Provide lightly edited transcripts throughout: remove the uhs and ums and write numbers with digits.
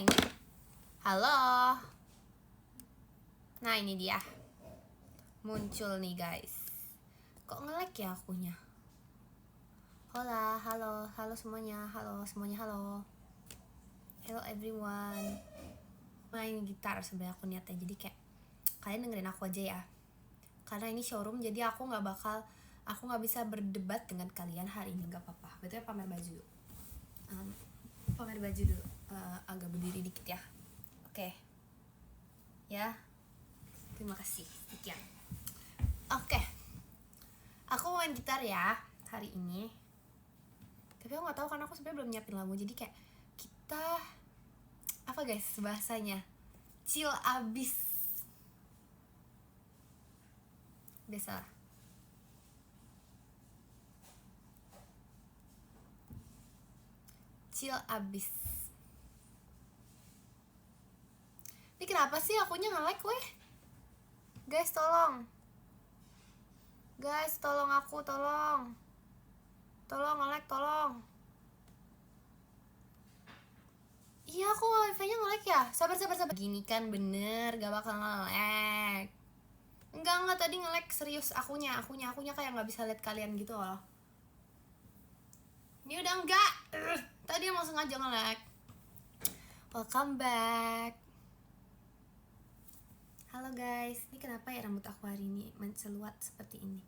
ini? Halo. Nah ini dia. Muncul nih guys. Kok nge-lag ya akunya? Hola, halo semuanya, halo. Hello everyone. Main gitar sebenarnya aku niatnya, jadi kayak kalian dengerin aku aja ya. Karena ini showroom, jadi aku nggak bisa berdebat dengan kalian hari ini, nggak apa-apa. Betulnya pamer baju dulu. Agak berdiri dikit ya. Oke. Ya. Terima kasih. Sekian. Oke. Aku main gitar ya hari ini. Tapi aku nggak tahu karena aku sebenarnya belum nyiapin lagu, jadi kayak kita apa guys bahasanya? Chill abis. Biasa. Chill abis. Ini kenapa sih akunya nge-lag weh? Guys tolong. Guys tolong aku, tolong. Tolong nge-lag, tolong. Iya aku wifi-nya nge-lag ya. Sabar. Gini kan bener, gak bakal nge-lag. Enggak tadi nge-lag serius akunya kayak nggak bisa lihat kalian gitu loh. Ini udah enggak. Tadi emang sengaja nge-lag. Welcome back. Halo guys, ini kenapa ya rambut aku hari ini menceluat seperti ini?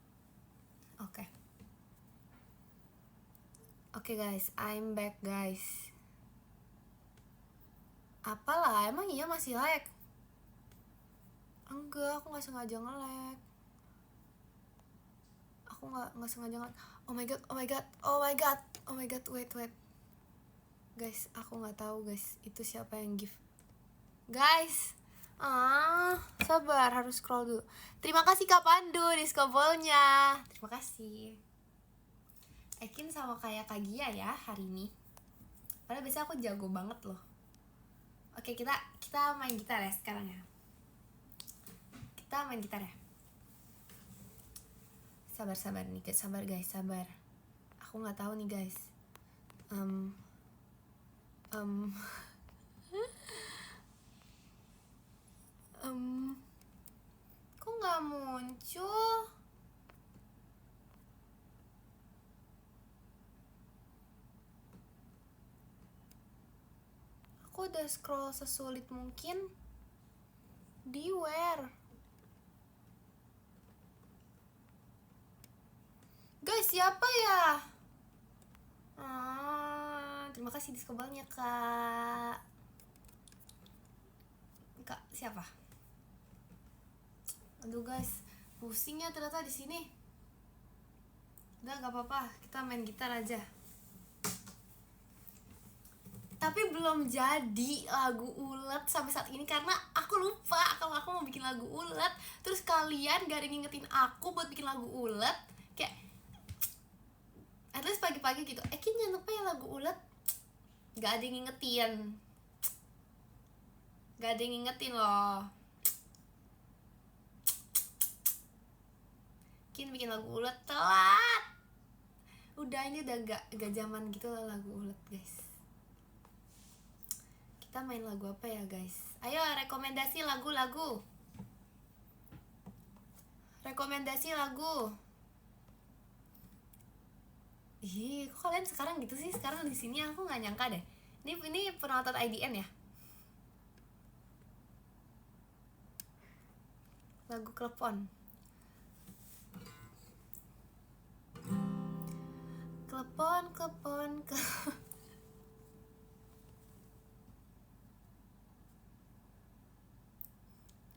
Oke guys, I'm back guys. Apalah, emang iya masih lag? Enggak, aku nggak sengaja nge-lag. Aku nggak sengaja nge-lag. Oh my god, wait. Guys, aku nggak tahu guys, itu siapa yang give. Guys, sabar, harus scroll dulu. Terima kasih Kak Pandu diskobolnya. Terima kasih. Ekin sama kayak Kak Gia ya hari ini. Padahal biasanya aku jago banget loh. Oke, kita main gitar ya sekarang ya. Kita main gitar ya. Sabar nih, sabar guys, sabar. Aku nggak tahu nih guys. Kok nggak muncul? Aku udah scroll sesulit mungkin. Di where? Guys, siapa ya? Terima kasih diskobalnya Kak. Kak siapa? Aduh guys, pusing ya ternyata di sini. Udah gak apa-apa, kita main gitar aja. Tapi belum jadi lagu ulet sampai saat ini karena aku lupa kalau aku mau bikin lagu ulet. Terus kalian gak ada yang ngingetin aku buat bikin lagu ulet. Kayak at least pagi-pagi gitu, Ekin jangan lupa ya lagu ulet. Gak ada yang ngingetin loh. Kin bikin lagu ulet telat. Udah ini udah gak zaman gitu lah lagu ulet guys. Kita main lagu apa ya guys? Ayo rekomendasi lagu. Ih, kok kalian sekarang gitu sih? Sekarang di sini aku nggak nyangka deh. Ini penonton IDN ya? Lagu Klepon.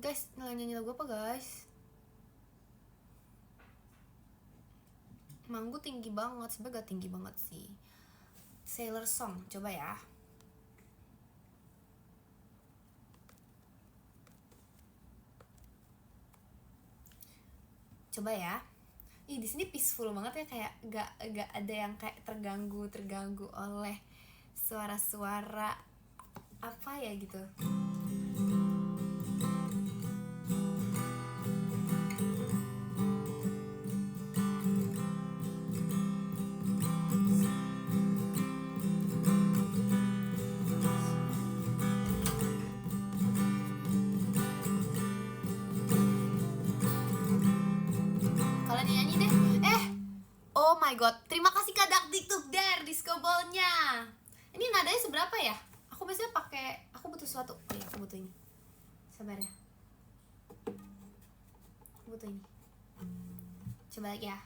Guys, nyanyi lagu apa guys? Manggu tinggi banget, sebenernya gak tinggi banget sih. Sailor Song, coba ya. Ih, di sini peaceful banget ya, kayak gak ada yang kayak terganggu oleh suara-suara apa ya gitu. my god, terima kasih Kak Dakdikduk Der disco ball-nya. Ini nadanya seberapa ya? Aku biasanya pakai, aku butuh sesuatu. Oh ya, aku butuh ini. Sabar ya. Aku butuh ini. Coba lagi ya.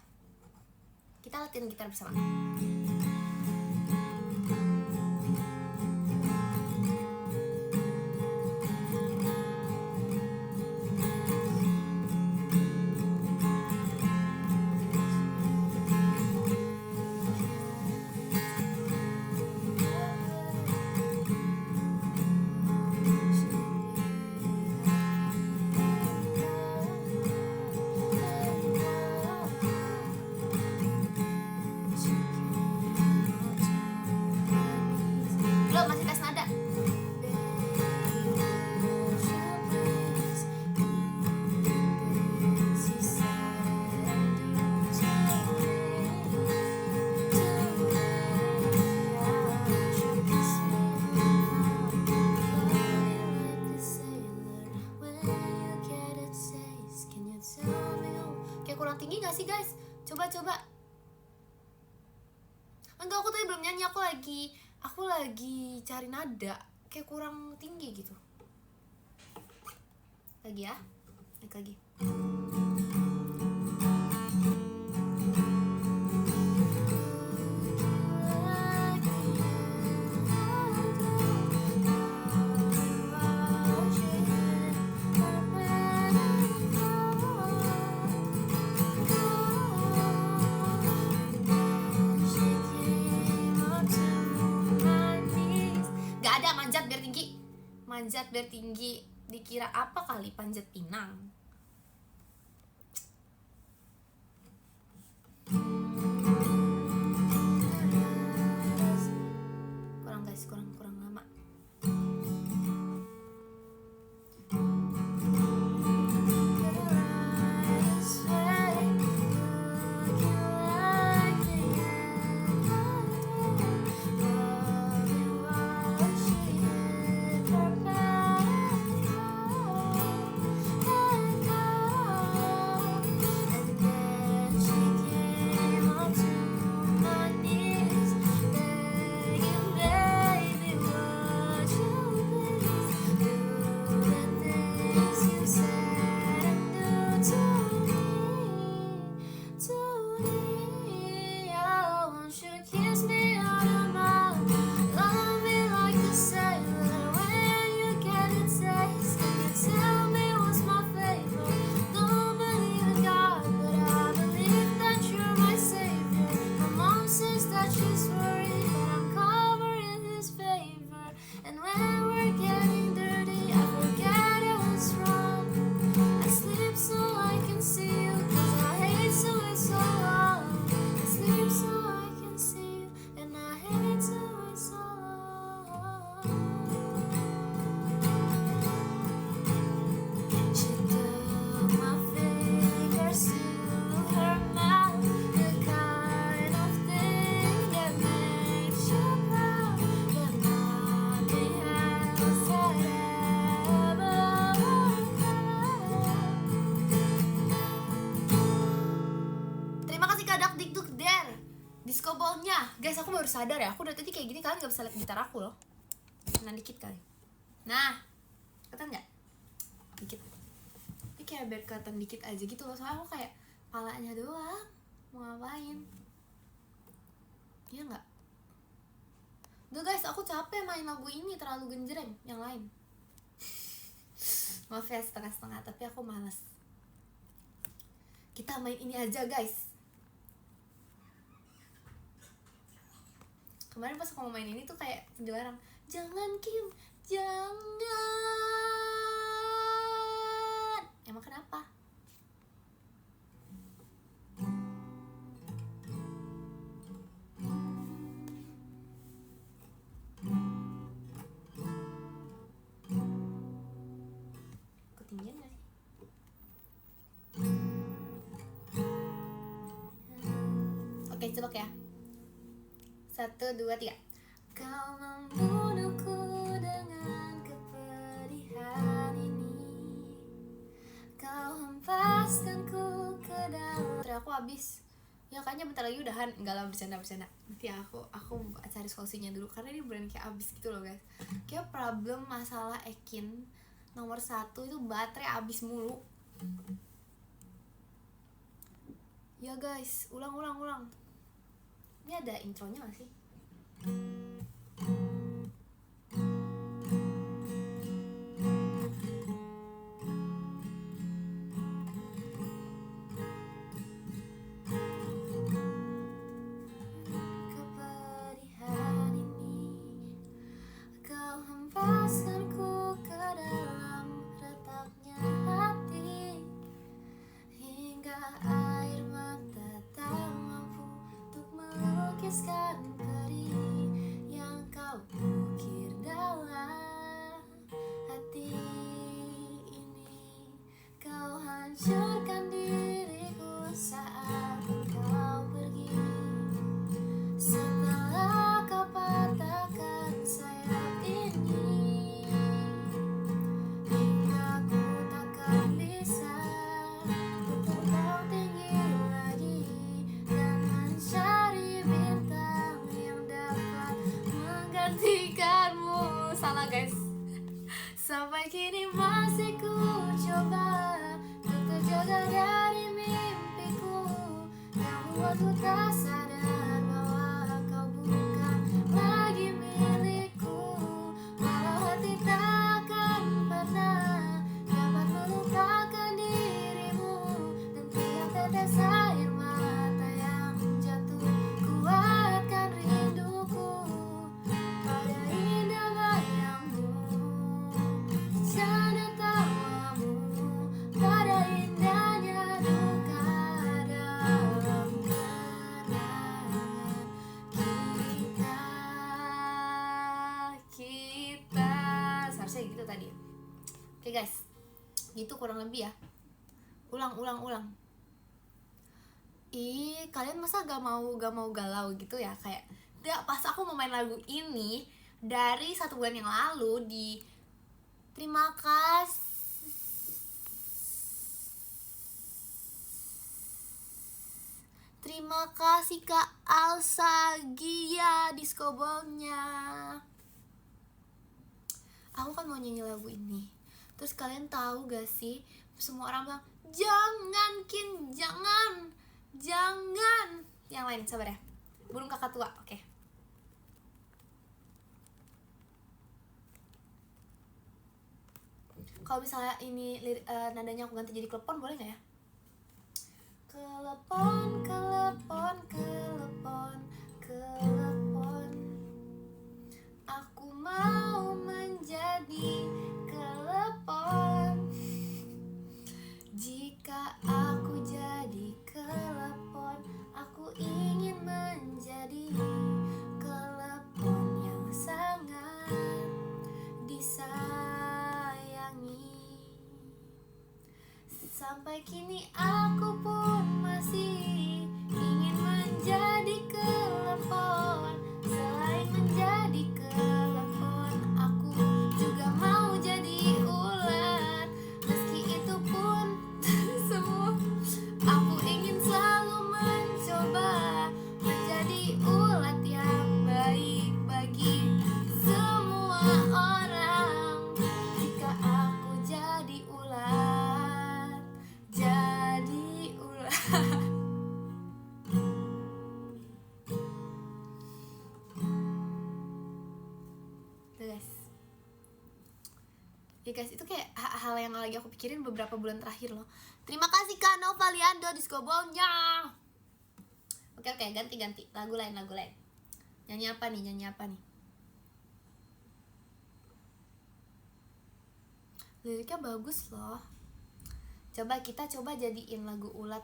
Kita latihan gitar bersama. Belum, masih tes nada. Kayak kurang tinggi gak sih guys? Coba. Enggak, aku tadi belum nyanyi, aku lagi cari nada. Kayak kurang tinggi gitu. Lagi ya. Naik lagi. Gak ada manjat biar tinggi. Manjat biar tinggi. Dikira apa kali panjat pinang. Kurang guys, kurang lama. Disco ball-nya. Guys, aku baru sadar ya, aku dari tadi kayak gini kalian gak bisa lihat gitar aku loh. Nah, dikit kali. Nah, kelihatan gak? Dikit. Ini kayak biar kelihatan dikit aja gitu loh. Soalnya aku kayak palanya doang. Mau ngapain? Iya gak? Udah guys, aku capek main lagu ini, terlalu genjreng. Yang lain. Maaf ya setengah-setengah, tapi aku malas. Kita main ini aja guys. Kemarin pas aku mau main ini tuh kayak dilarang. Jangan Kim, jangan. Emang kenapa? Ketinggian gak sih? Oke, coba ya. 1, 2, 3. Kau membunuhku dengan kepedihan ini. Kau hempaskanku ke dalam. Aku habis. Ya kayaknya bentar lagi udahan. Enggak lah, bercanda. Nanti aku cari solusinya dulu karena ini beneran kayak abis gitu loh guys. Kayak problem masalah Ekin nomor 1 itu baterai abis mulu. Ya guys, ulang. Ini ada intronya gak sih? Kepedihan ini kau hempaskanku ke dalam retaknya hati, hingga air mata tak mampu untuk melukiskan perih yang kau ukir dalam hati ini. Kau hancurkan diriku saat kau pergi, setelah kau patahkan sayap ini, hingga ku takkan bisa terbang tinggi lagi dan mencari bintang yang dapat menggantikanmu. Salah guys. Sampai kini masih ku coba untuk terjaga dari mimpiku yang membuatku tak sadar bahwa kau bukan lagi milikku. Walau hati takkan pernah dapat melupakan dirimu, dan tiap tetes air mata yang jatuh kuatkan rinduku pada indah bayangmu, canda tawamu, pada indahnya duka dalam kenangan kita. Seharusnya gitu tadi. Oke guys, gitu kurang lebih ya. Ulang. Kalian masa gak mau galau gitu ya? Kayak gak, pas aku mau main lagu ini dari 1 bulan yang lalu di terima kasih Kak Alsagia Disco Ballnya. Aku kan mau nyanyi lagu ini. Terus kalian tahu gak sih, semua orang bilang jangan Kin, jangan. Yang lain sabar ya. Burung kakak tua. Oke. Kalau misalnya ini nadanya aku ganti jadi klepon, boleh gak ya? Kelepon, aku mau menjadi kelepon. Jika aku jadi kelepon, aku ingin menjadi kelepon yang sangat disayangi. Sampai kini aku pun masih ingin menjadi kelepon. Selain menjadi kelepon, aku juga mau jadi ulat. Meski itu pun semua, aku ingin selalu mencoba menjadi ulat yang baik bagi semua orang. Jika aku jadi ulat, Tuh guys. Ya guys, itu kayak hal yang lagi aku pikirin beberapa bulan terakhir loh. Terima kasih Kak Nova Liando Disco Ballnya. Oke, ganti lagu lain. Nyanyi apa nih? Liriknya bagus loh. Kita coba jadiin lagu ulat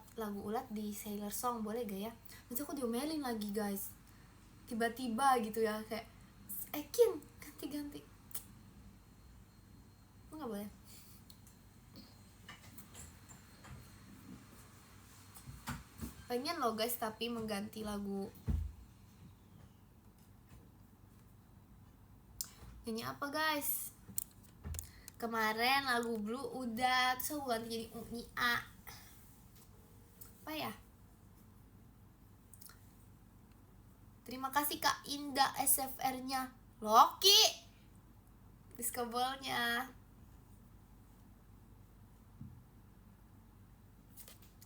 di Sailor Song, boleh gak ya? Nanti aku diomelin lagi guys, tiba-tiba gitu ya, kayak Ekin ganti. Nggak boleh. Pengen loh guys, tapi mengganti lagu. Nyanyi apa guys? Kemarin lagu Blue udah, terus aku ganti jadi Nia. Apa ya? Terima kasih Kak Indah SFR-nya. Loki Discobolnya.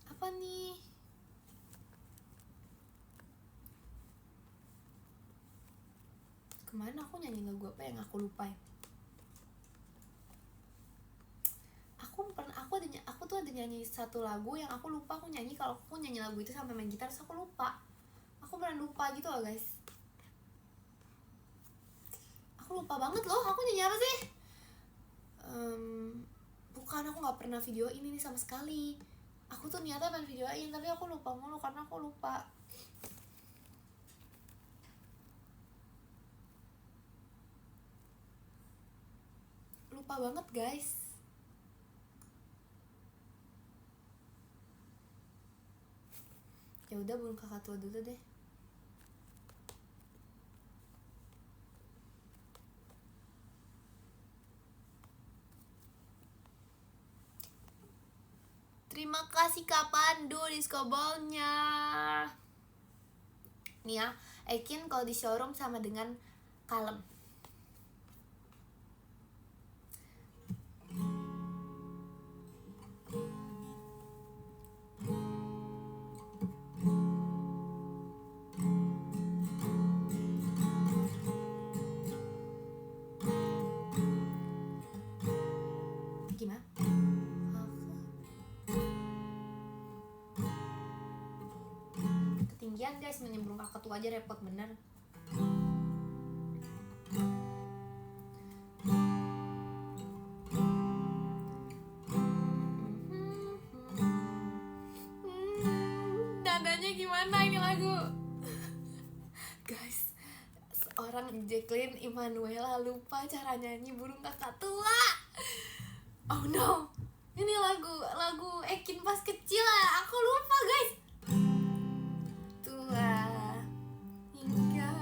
Apa nih? Kemana aku nyanyi lagu apa yang aku lupa ya? Aku tuh ada nyanyi satu lagu yang aku lupa aku nyanyi. Kalau aku nyanyi lagu itu sampai main gitar terus aku lupa. Aku beneran lupa gitu loh guys. Aku lupa banget loh, aku nyanyi apa sih? Bukan, aku gak pernah video ini nih sama sekali. Aku tuh niatnya pengen videoin tapi aku lupa mulu karena aku lupa. Lupa banget guys. Ya udah, Burung Kakak Tua dulu deh. Terima kasih Kak Pandu Discobolnya. Nih ya, Ekin kalau di showroom sama dengan kalem. Gimana? Ketinggian guys, menyembrung Kakak Tua aja repot bener. Nadanya gimana ini lagu? Guys, seorang Jacqueline Emanuela lupa cara nyanyi Burung Kakak Tua. Oh no, ini lagu Ekin pas kecil lah. Aku lupa guys. Tua hingga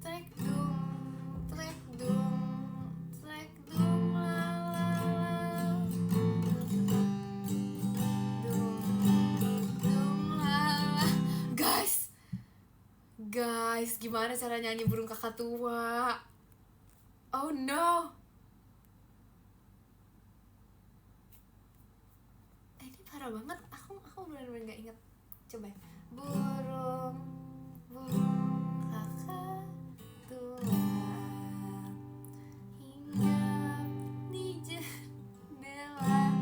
trek dung la la la dung la la. Guys, gimana cara nyanyi Burung Kakak Tua? Oh no. Ini parah banget. Aku benar-benar nggak inget. Coba ya. Burung Kakak Tua hinggap di jendela.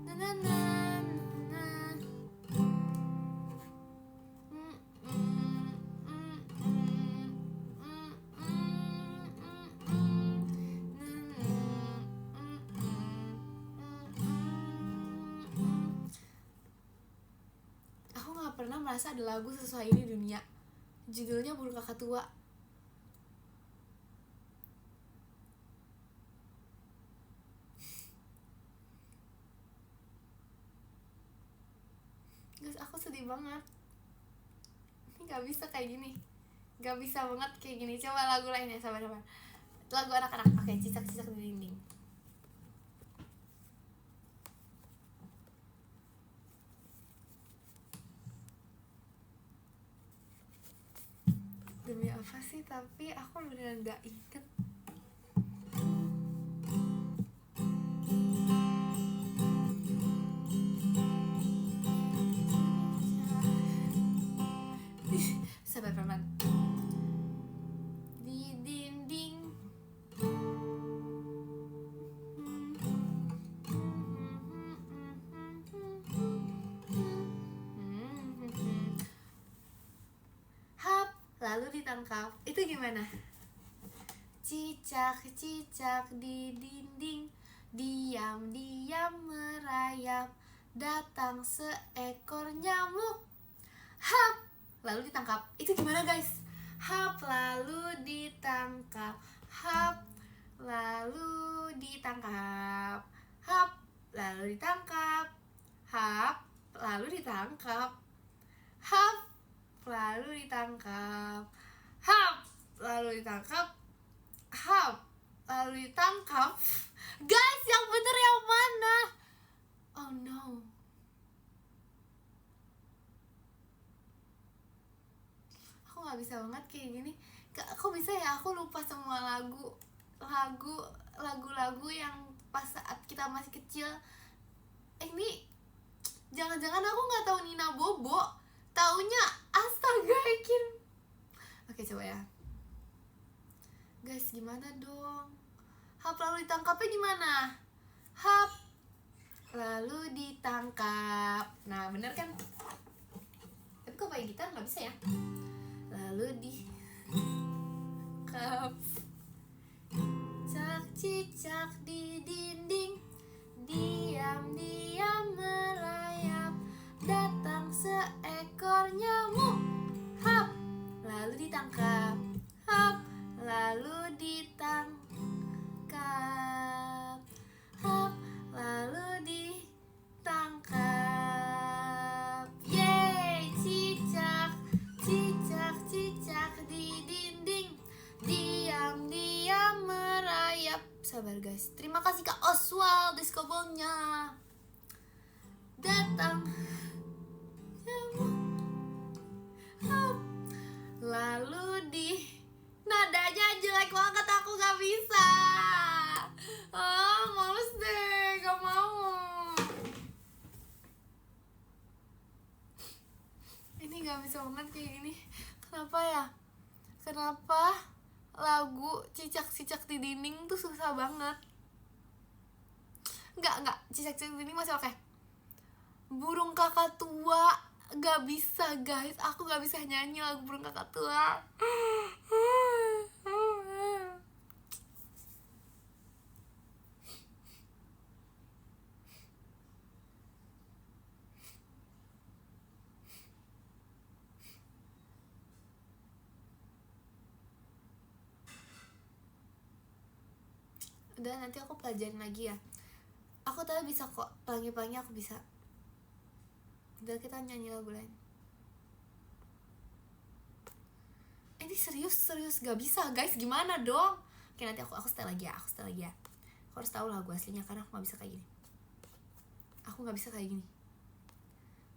Na na na na. Aku gak pernah merasa ada lagu sesuai ini di dunia. Judulnya Burung Kakak Tua. Guys, aku sedih banget. Ini gak bisa kayak gini. Gak bisa banget kayak gini. Coba lagu lainnya, sabar. Lagu anak-anak. Oke, Cicak-cicak di dinding. Demi apa sih, tapi aku beneran gak inget. Sabar pelan. Di dinding. Hap, lalu ditangkap. Itu gimana? Cicak-cicak di dinding, diam-diam merayap, datang seekor nyamuk. Hap, lalu ditangkap. Itu gimana guys? Hap, lalu ditangkap. Hap, lalu ditangkap. Hap, lalu ditangkap. Hap, lalu ditangkap. Hap, lalu ditangkap. Hap, lalu ditangkap, hap, lalu ditangkap. Guys, yang bener yang mana? Oh no. Aku nggak bisa banget kayak gini. Kok bisa ya aku lupa semua lagu-lagu yang pas saat kita masih kecil. Ini jangan-jangan aku nggak tahu Nina Bobo, taunya Astaga Ekin. Oke, coba ya. Guys, gimana dong? Hap lalu ditangkapnya gimana? Hap lalu ditangkap. Nah, bener kan? Tapi kok pakai gitar nggak bisa ya? Lalu ditangkap. Cak cicak di dinding, diam-diam merayap, datang seekor nyamuk. Hap lalu ditangkap. Hap lalu ditangkap. Hap lalu ditangkap. Yeay, cicak, cicak, cicak di dinding, diam-diam merayap. Sabar guys, terima kasih Kak Oswald diskobolnya. Datang nyamuk. Lalu nadanya jelek banget, aku gak bisa. Males deh, gak mau. Ini gak bisa banget kayak gini. Kenapa ya? Kenapa lagu cicak-cicak di dinding tuh susah banget? Enggak, cicak-cicak di dinding masih oke. Burung kakak tua gak bisa guys, aku gak bisa nyanyi lagu burung kakak tua. Udah, nanti aku pelajarin lagi ya. Aku tadi bisa kok, pelangi-pelangi aku bisa. Udah, kita nyanyi lagu lain. Ini serius gak bisa guys, gimana dong? Oke, nanti aku setel lagi ya. Aku harus tahu lagu aslinya karena aku gak bisa kayak gini. Aku gak bisa kayak gini.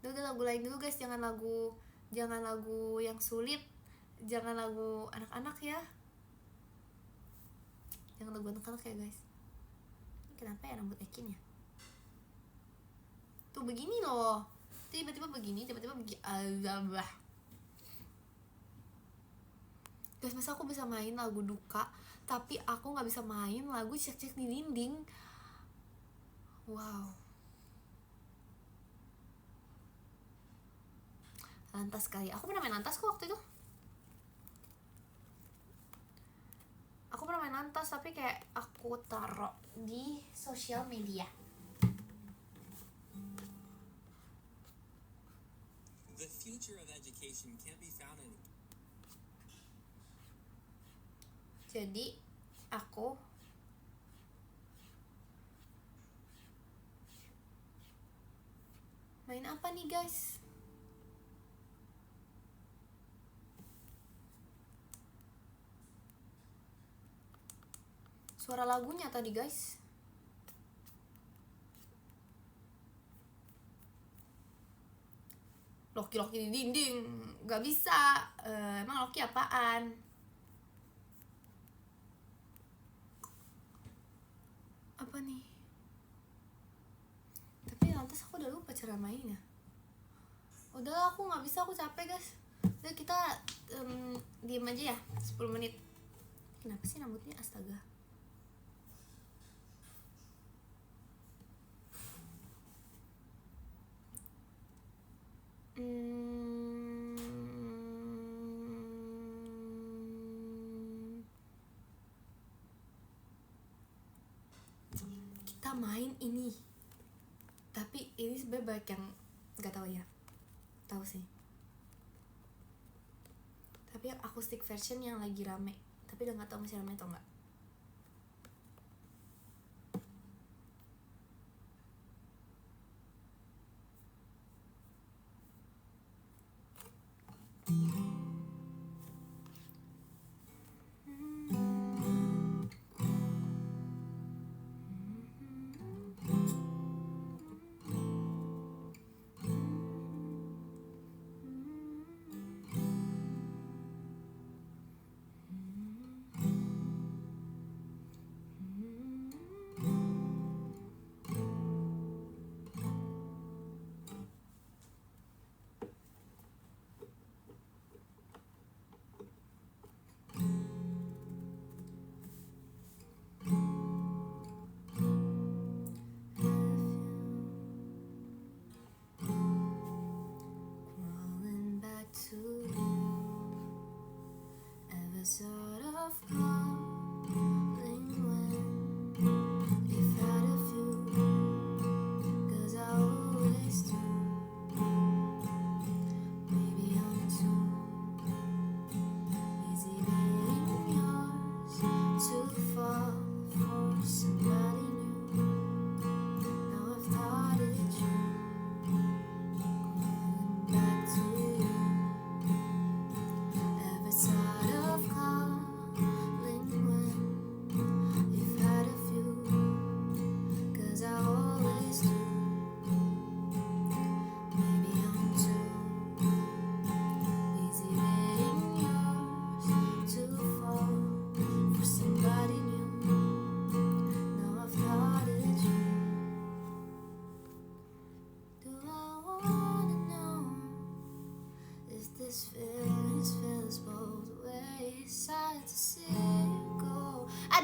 Udah lagu lain dulu guys, jangan lagu yang sulit, jangan lagu anak-anak ya. Jangan lagu anak-anak ya guys. Kenapa ya rambut Ekin ya? Tuh begini loh. Tiba-tiba begini. Guys, masa aku bisa main lagu duka tapi aku gak bisa main lagu cek-cek di dinding? Wow. Lantas kali. Aku pernah main lantas kok waktu itu. Aku pernah main lantas tapi kayak aku taruh di sosial media. The future of education can't be found in. Jadi aku main apa nih guys? Suara lagunya tadi guys. Loki di dinding. Gak bisa. Emang Loki apaan? Apa nih? Tapi lantas aku udah lupa cara mainnya. Udah, aku gak bisa, aku capek guys. Udah, kita diem aja ya 10 menit. Kenapa sih rambutnya? Astaga. Kita main ini. Tapi ini sebenarnya banyak yang gak tahu ya. Tahu sih. Tapi yang acoustic version yang lagi rame. Tapi udah gak tahu masih rame atau enggak.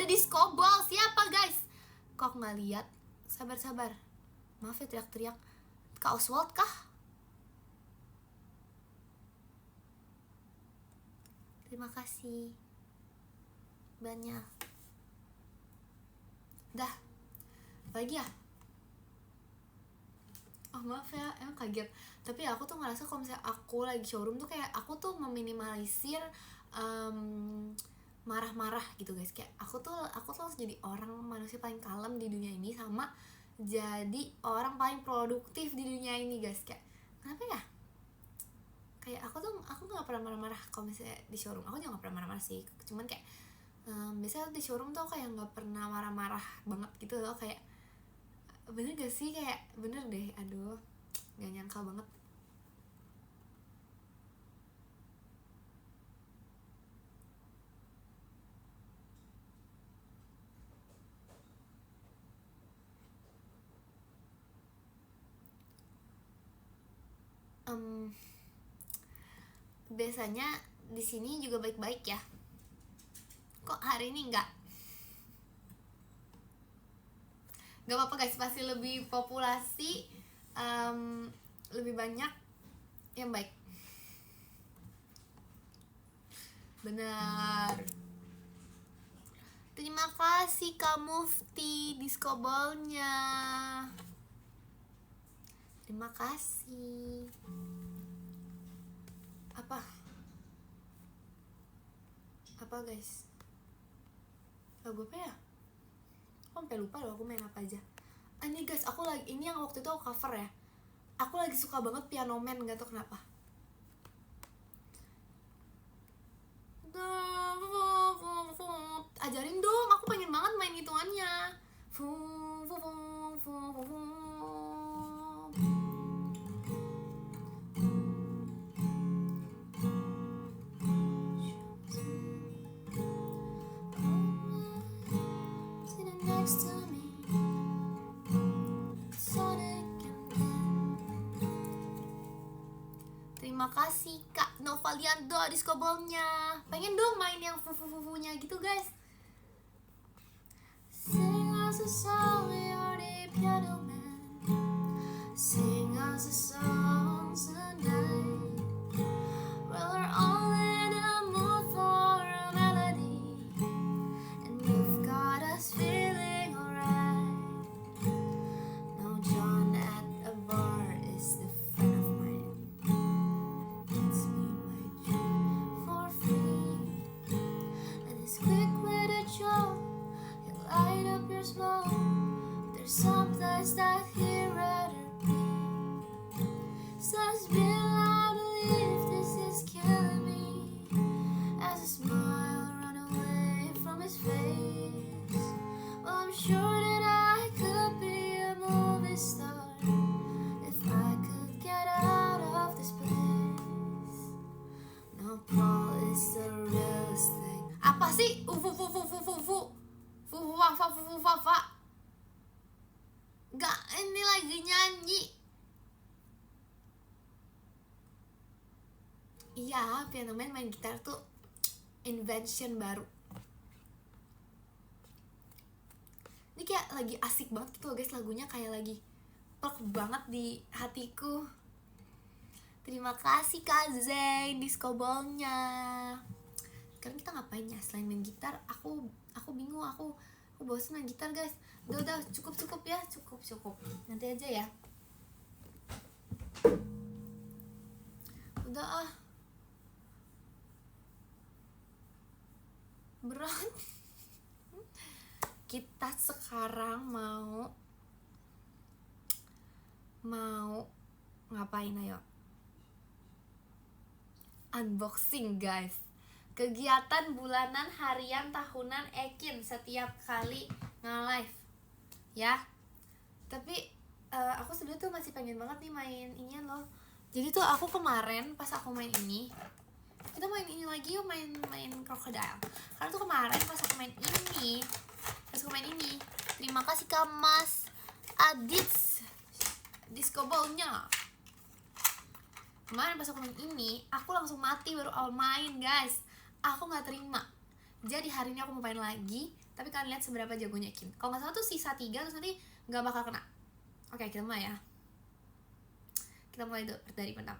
ada disco ball. Siapa guys? Kok nggak lihat? Sabar. Maaf ya teriak-teriak. Kak Oswald kah? Terima kasih banyak. Dah. Lagi ya? Oh maaf ya, emang kaget. Tapi aku tuh ngerasa kalau misalnya aku lagi showroom tuh kayak aku tuh meminimalisir marah-marah gitu guys. Kayak aku tuh harus jadi orang manusia paling kalem di dunia ini, sama jadi orang paling produktif di dunia ini guys. Kayak kenapa ya? Kayak aku nggak pernah marah-marah kalau misalnya di showroom. Aku juga nggak pernah marah-marah sih. Cuman kayak biasanya di showroom tuh kayak nggak pernah marah-marah banget gitu loh. Kayak bener gak sih? Kayak bener deh. Aduh, nggak nyangka banget. Biasanya di sini juga baik-baik ya. Kok hari ini enggak? Gak apa-apa guys, pasti lebih populasi lebih banyak yang baik. Benar. Terima kasih Kak Mufti disco ball-nya. Terima kasih. Apa guys? Lagu apa ya? Aku sampai lupa loh aku main apa aja. Ini guys, aku lagi, ini yang waktu itu aku cover ya. Aku lagi suka banget Piano Man, gak tau kenapa. Ajarin dong, aku pengen banget main hitungannya. Terima kasih Kak Novaliando disco ball-nya. Pengen dong main yang fufu-fufunya gitu guys. Sing us a song, you're the piano man. Sing us a song tonight. Well, we're all in a mood for a melody, and you've got us feeling alright. Now John at a bar is the friend of mine. It's me, my dream for free. And it's quick with a joke. You light up your smoke. There's some place that he'd rather be. Says Bill, I believe this is killing me. As a smile run away from his face. Well, I'm sure that I could be a movie star if I could get out of this place. Now Paul is the realest thing. Apa sih? Fufa. Gak, ini lagi nyanyi. Iya, Piano Man main gitar tuh invention baru. Ini kayak lagi asik banget gitu loh guys, lagunya kayak lagi plek banget di hatiku. Terima kasih Kak Zain disco ball-nya. Sekarang kita ngapain ya selain main gitar? Aku bingung, aku bosan main gitar guys. Udah cukup ya, cukup. Nanti aja ya. Udah berat. Kita sekarang mau ngapain, ayo? Unboxing guys. Kegiatan bulanan, harian, tahunan Ekin setiap kali nge-live ya. Tapi aku sebenarnya tuh masih pengen banget nih main ini loh. Jadi tuh aku kemarin pas aku main ini, kita main ini lagi yuk, main crocodile. Karena tuh kemarin pas aku main ini, terima kasih Kak Mas Adits disco ball-nya. Kemarin pas aku main ini, aku langsung mati baru awal main guys. Aku nggak terima. Jadi hari ini aku mau main lagi, Tapi kalian lihat seberapa jagonya Kim. Kalau nggak salah tuh sisa 3 terus nanti nggak bakal kena. Oke, kita mulai ya. Kita mulai dari pertama.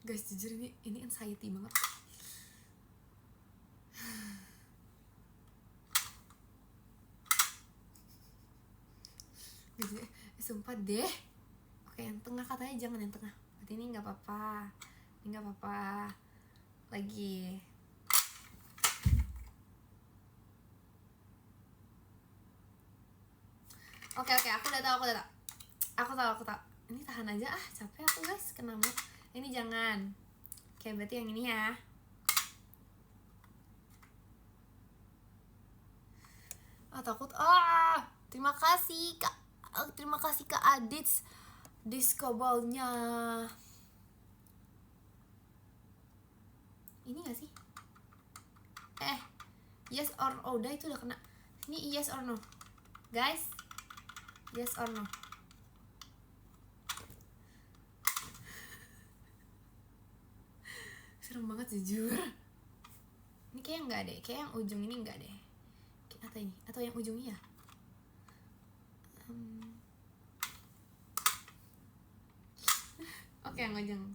Guys, jujur ini anxiety banget. Sumpah deh. Oke, yang tengah katanya jangan yang tengah. Berarti ini nggak apa-apa. Ini nggak apa-apa. Lagi. Oke, aku udah tahu. Aku tahu. Ini tahan aja capek aku guys, kena mood. Ini jangan. Oke, berarti yang ini ya. Takut. Terima kasih Kak Adits disco ball-nya. Ini gak sih? Yes or no, udah itu udah kena. Ini yes or no, guys. Yes or no. Serem banget jujur. Ini kayak enggak deh, kayak yang ujung ini enggak deh. Atau ini, atau yang ujungnya ya. Oke, yang ujung.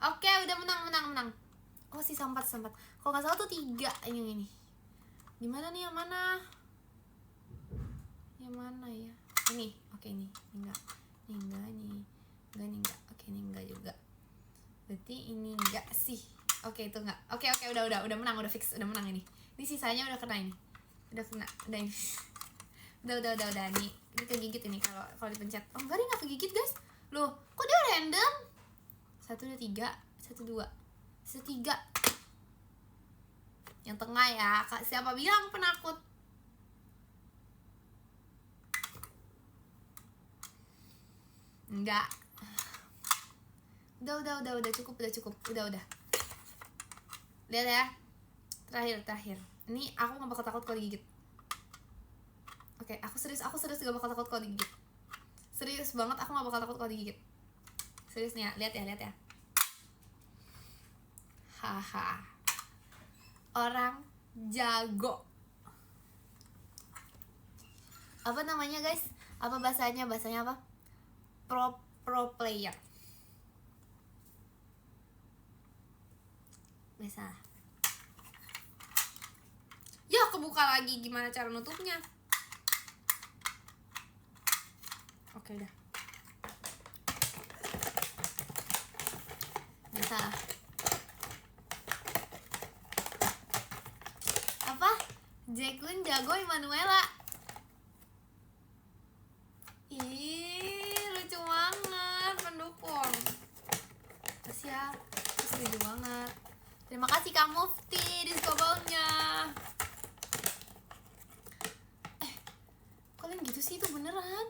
Oke, udah menang. Oh, sisa 4. Kalau nggak salah tuh 3 ini. Gimana nih, yang mana? Yang mana ya? Ini. Oke, ini enggak. Ini enggak. Oke, ini enggak juga. Berarti ini enggak sih. Oke, itu enggak. Oke, udah menang, udah fix, udah menang ini. Ini sisanya udah kena ini. Udah ini. Udah nih. Ini kegigit ini kalau dipencet. Oh, enggak, dia enggak kegigit, guys. Loh, kok dia random? 1, 2, 3, 1, 2. 3. Yang tengah ya. Kak, siapa bilang penakut? Enggak. Udah cukup. Udah. Lihat ya. Terakhir. Ini aku gak bakal takut kalau digigit. Oke, aku serius gak bakal takut kalau digigit. Serius banget, aku gak bakal takut kalau digigit. Serius nih ya, lihat ya. Haha. Orang jago. Apa namanya guys? Apa bahasanya? Bahasanya apa? Pro player. Bisa. Ya, kebuka lagi. Gimana cara nutupnya? Oke, udah. Bisa. Apa? Jacqueline jago Emanuela. Ih, lucu banget pendukung. Siap, setuju banget. Terima kasih Kak Mufti disco ball-nya. Kalian gitu sih, itu beneran.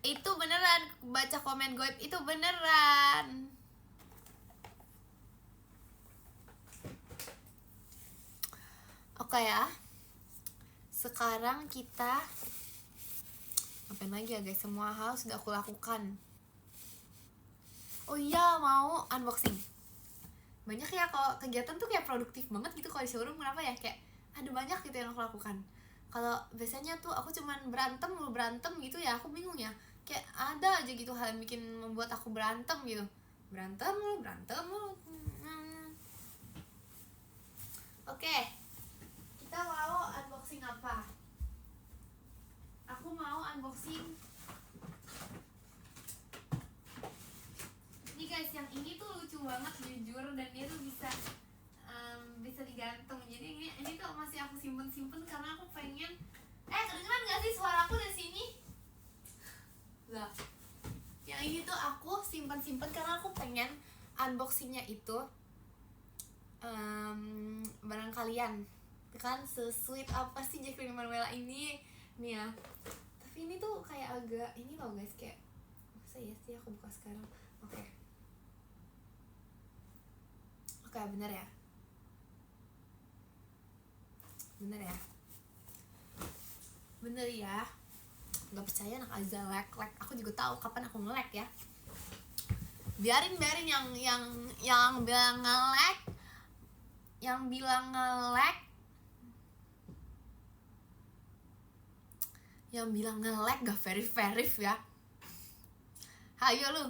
Itu beneran, baca komen goib itu beneran. Oke ya. Sekarang kita ngapain lagi ya guys? Semua hal sudah aku lakukan. Oh iya, mau unboxing. Banyak ya kalau kegiatan tuh kayak produktif banget gitu kalau di showroom. Kenapa ya? Kayak ada banyak gitu yang aku lakukan. Kalau biasanya tuh aku cuman berantem gitu ya, aku bingung ya. Kayak ada aja gitu hal yang bikin membuat aku berantem gitu. Berantem lu. Oke. Kita mau unboxing apa? Aku mau unboxing. Ini guys, yang ini tuh lucu banget jujur, dan dia tuh bisa digantung. Jadi ini tuh masih aku simpen karena aku pengen. Kedengeran gak sih suaraku dari sini? Lah. Yang ini tuh aku simpen karena aku pengen unboxingnya itu barang kalian. Kan se-sweet apa sih Jacqueline Emanuela ini nih ya. Tapi ini tuh kayak agak ini loh guys, kayak masa ya sih aku buka sekarang. Oke, bener ya. Nggak percaya anak Azza lag. Aku juga tahu kapan aku nge-lag ya. biarin yang bilang nge-lag, gak verif ya. Hayo lu.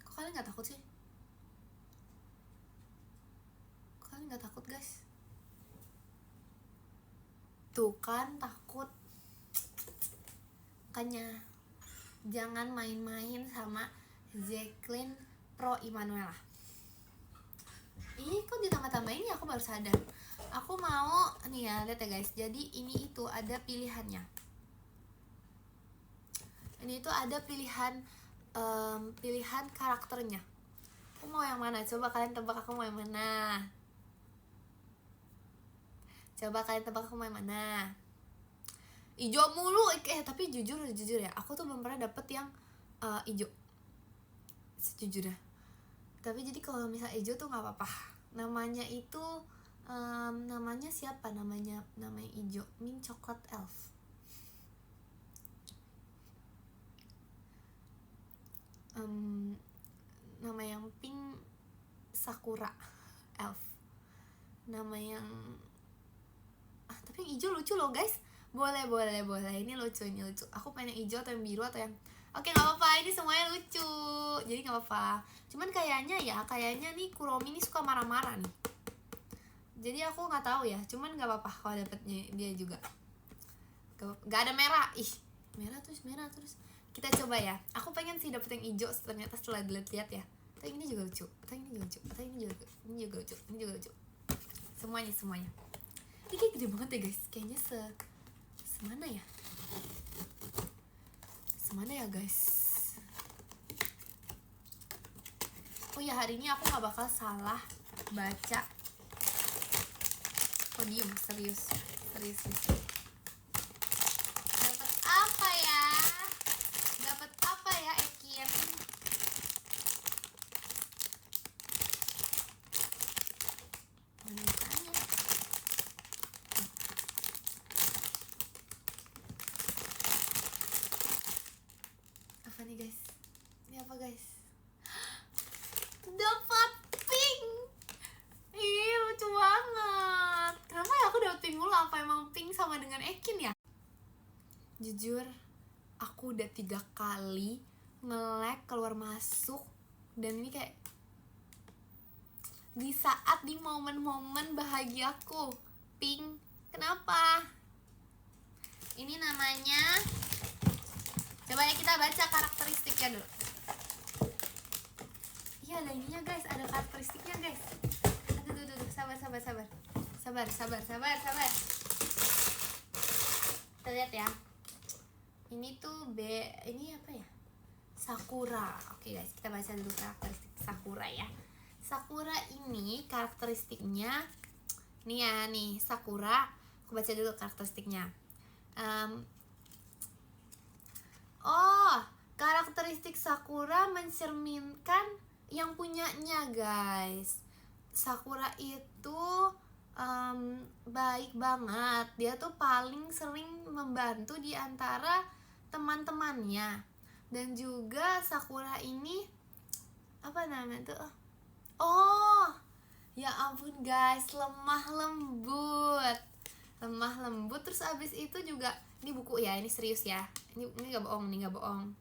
Kok kalian nggak takut sih? Kok kalian nggak takut guys? Tuh kan takut. Makanya jangan main-main sama Jacqueline Pro Immanuela. Ih, kok ditambah-tambahin ya, aku baru sadar. Aku mau nih ya, lihat ya guys. Jadi ini itu ada pilihannya. Ini itu ada pilihan karakternya. Aku mau yang mana? Coba kalian tebak aku mau yang mana. Ijo mulu, tapi jujur ya, aku tuh belum pernah dapet yang ijo. Sejujurnya. Tapi jadi kalau misal ijo tuh nggak apa-apa. Namanya itu namanya siapa? Namanya ijo, Mint Chocolate Elf. Nama yang pink Sakura Elf. Nama yang tapi yang hijau lucu loh guys. Boleh. Ini lucu. Aku pengen yang hijau atau yang biru atau yang oke, nggak apa-apa. Ini semuanya lucu. Jadi nggak apa-apa. Cuman kayaknya nih Kuromi ini suka marah-marah nih. Jadi aku nggak tahu ya. Cuman nggak apa-apa kalau dapetnya dia juga. Gak ada merah. Ih, merah terus. Kita coba ya. Aku pengen sih dapet yang hijau. Ternyata setelah dilihat ya. Tapi ini juga lucu. Ini juga lucu. Semuanya. Ini kayak gede banget ya guys. Kayaknya semana ya guys. Oh ya, hari ini aku gak bakal salah baca podium. Serius. Dapat apa ya Ekin? Apa nih guys? Ini apa guys? Dapat pink. Ih, lucu banget. Kenapa ya aku dapet pink mulu? Apa emang pink sama dengan Ekin ya? Jujur, aku udah 3 kali nge-lag keluar masuk. Dan ini kayak di saat di momen-momen bahagiaku. Pink. Kenapa? Ini namanya, coba ya kita baca karakteristiknya dulu. Iya, ada ininya guys, ada karakteristiknya guys. Aduh, sabar. Kita lihat ya. Ini tuh ini apa ya? Sakura. Oke guys, kita baca dulu karakteristik Sakura ya. Sakura ini karakteristiknya nih Sakura. Aku baca dulu karakteristiknya. Karakteristik Sakura mencerminkan yang punyanya guys. Sakura itu baik banget. Dia tuh paling sering membantu di antara teman-temannya. Dan juga Sakura ini apa namanya tuh? Ya ampun guys, lemah lembut. Terus abis itu juga, ini buku ya, ini serius ya. Ini nggak bohong.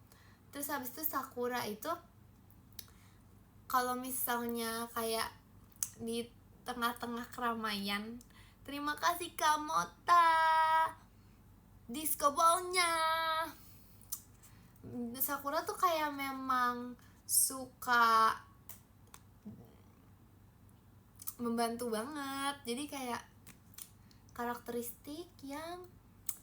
Terus habis itu Sakura itu kalau misalnya kayak di tengah-tengah keramaian, terima kasih Kamota, disco ball-nya. Sakura tuh kayak memang suka membantu banget. Jadi kayak karakteristik yang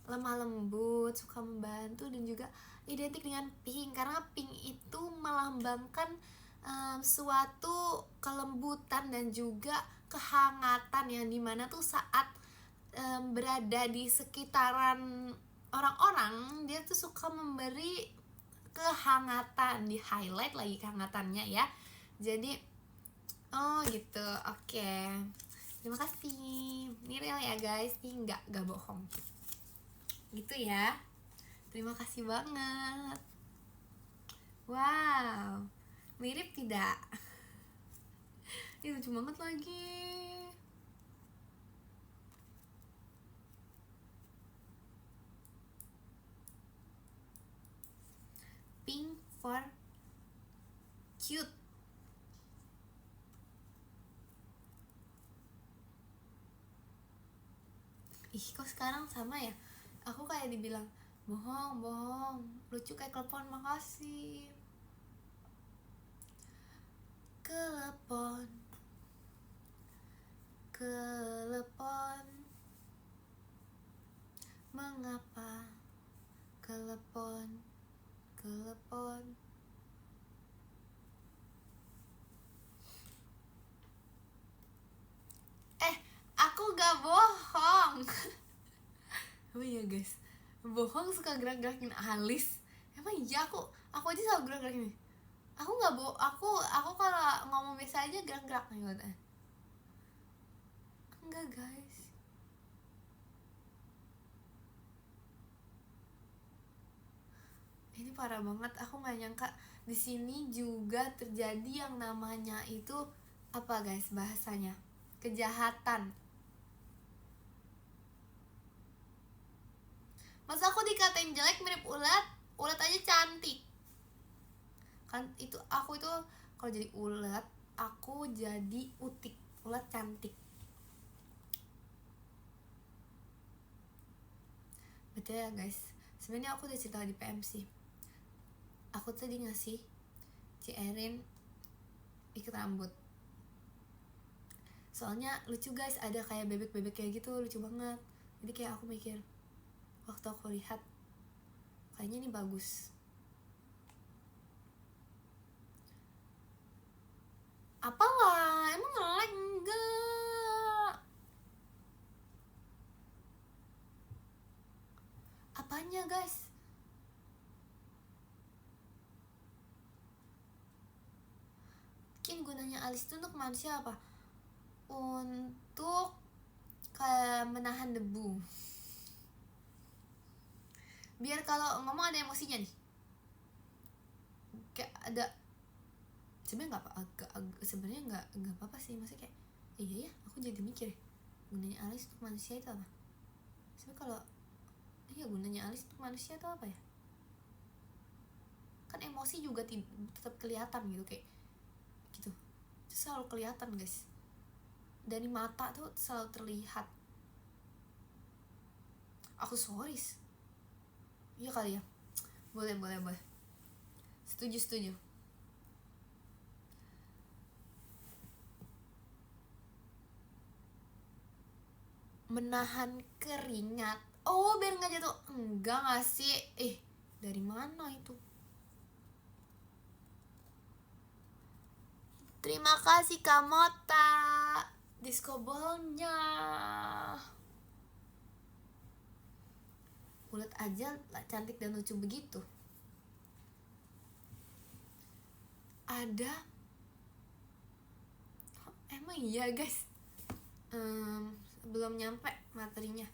lemah lembut, suka membantu, dan juga identik dengan pink. Karena pink itu melambangkan suatu kelembutan dan juga kehangatan, yang dimana tuh saat berada di sekitaran orang-orang, dia tuh suka memberi kehangatan, di highlight lagi kehangatannya ya. Jadi gitu, oke. Terima kasih. Ini real ya guys, ini nggak bohong. Gitu ya. Terima kasih banget. Wow, mirip tidak? Ini lucu banget lagi. Pink for cute. Ih, kok sekarang sama ya? Aku kayak dibilang bohong, lucu kayak telepon, makasih. Kelepon, mengapa kelepon. Aku gak bohong. Oh iya guys, bohong suka gerak-gerakin alis. Emang iya, aku aja selalu gerak-gerakin. Aku nggak aku kalau ngomong biasa aja gerak-gerak gitu. Enggak guys. Ini parah banget, aku nggak nyangka di sini juga terjadi yang namanya itu apa guys bahasanya, kejahatan. Masa aku dikatain jelek mirip ulat, ulat aja cantik kan. Itu aku itu kalau jadi ulat, aku jadi utik, ulat cantik. Betul ya guys, sebenarnya aku udah cerita di PMC. Aku tadi ngasih Ci Erin ikat rambut, soalnya lucu guys, ada kayak bebek-bebek kayak gitu, lucu banget. Jadi kayak aku mikir, waktu aku lihat kayaknya ini bagus. Apalah, emang nge-like enggak? Apanya guys? Mungkin gunanya alis itu untuk manusia apa? Untuk kayak menahan debu, biar kalau ngomong ada emosinya nih. Kayak ada, sebenarnya nggak apa, sebenarnya nggak apa-apa sih, maksudnya kayak iya ya, aku jadi mikir gunanya alis untuk manusia itu apa. Sebenarnya kalau iya gunanya alis untuk manusia itu apa ya, kan emosi juga tetap kelihatan gitu, kayak gitu itu selalu kelihatan guys, dari mata tuh selalu terlihat. Aksesoris iya kali ya, boleh setuju. Menahan keringat, oh biar nggak jatuh. Enggak nggak sih, dari mana itu? Terima kasih Kamota disco ballnya. Ulat aja cantik dan lucu begitu. Ada emang iya guys. Belum nyampe materinya.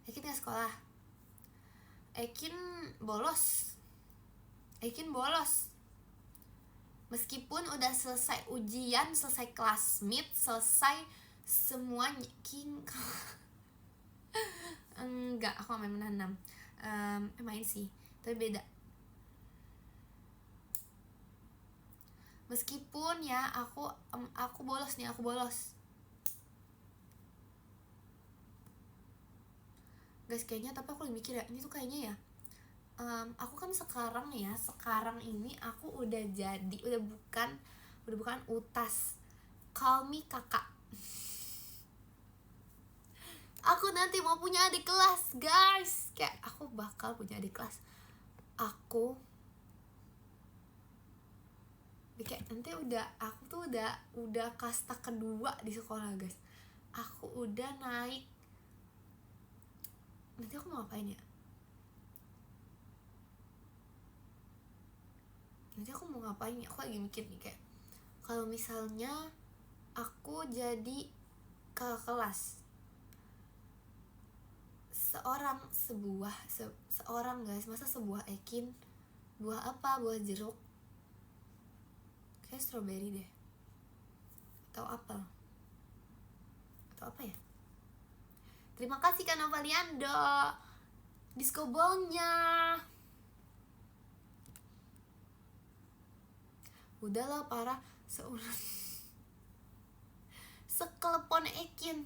Ekin gak sekolah. Ekin bolos. Meskipun udah selesai ujian, selesai classmeet, selesai semuanya. Enggak, aku main menanam. Main sih, tapi beda. Meskipun ya aku bolos nih, guys kayaknya, tapi aku lagi mikir ya, ini tuh kayaknya ya, aku kan sekarang ini aku udah bukan utas, call me kakak. Aku nanti mau punya adik kelas guys, kayak aku bakal punya adik kelas. Aku kayak nanti aku tuh udah kasta kedua di sekolah guys. Aku udah naik. Nanti aku mau ngapain ya? Aku lagi mikir nih, kayak kalau misalnya aku jadi kakak kelas, seorang guys, masa sebuah Ekin, buah apa, buah jeruk, kayak strawberry deh, atau apel, atau apa ya. Terima kasih Kak Novaliando, disco ballnya. Udahlah parah, sekelepon Ekin.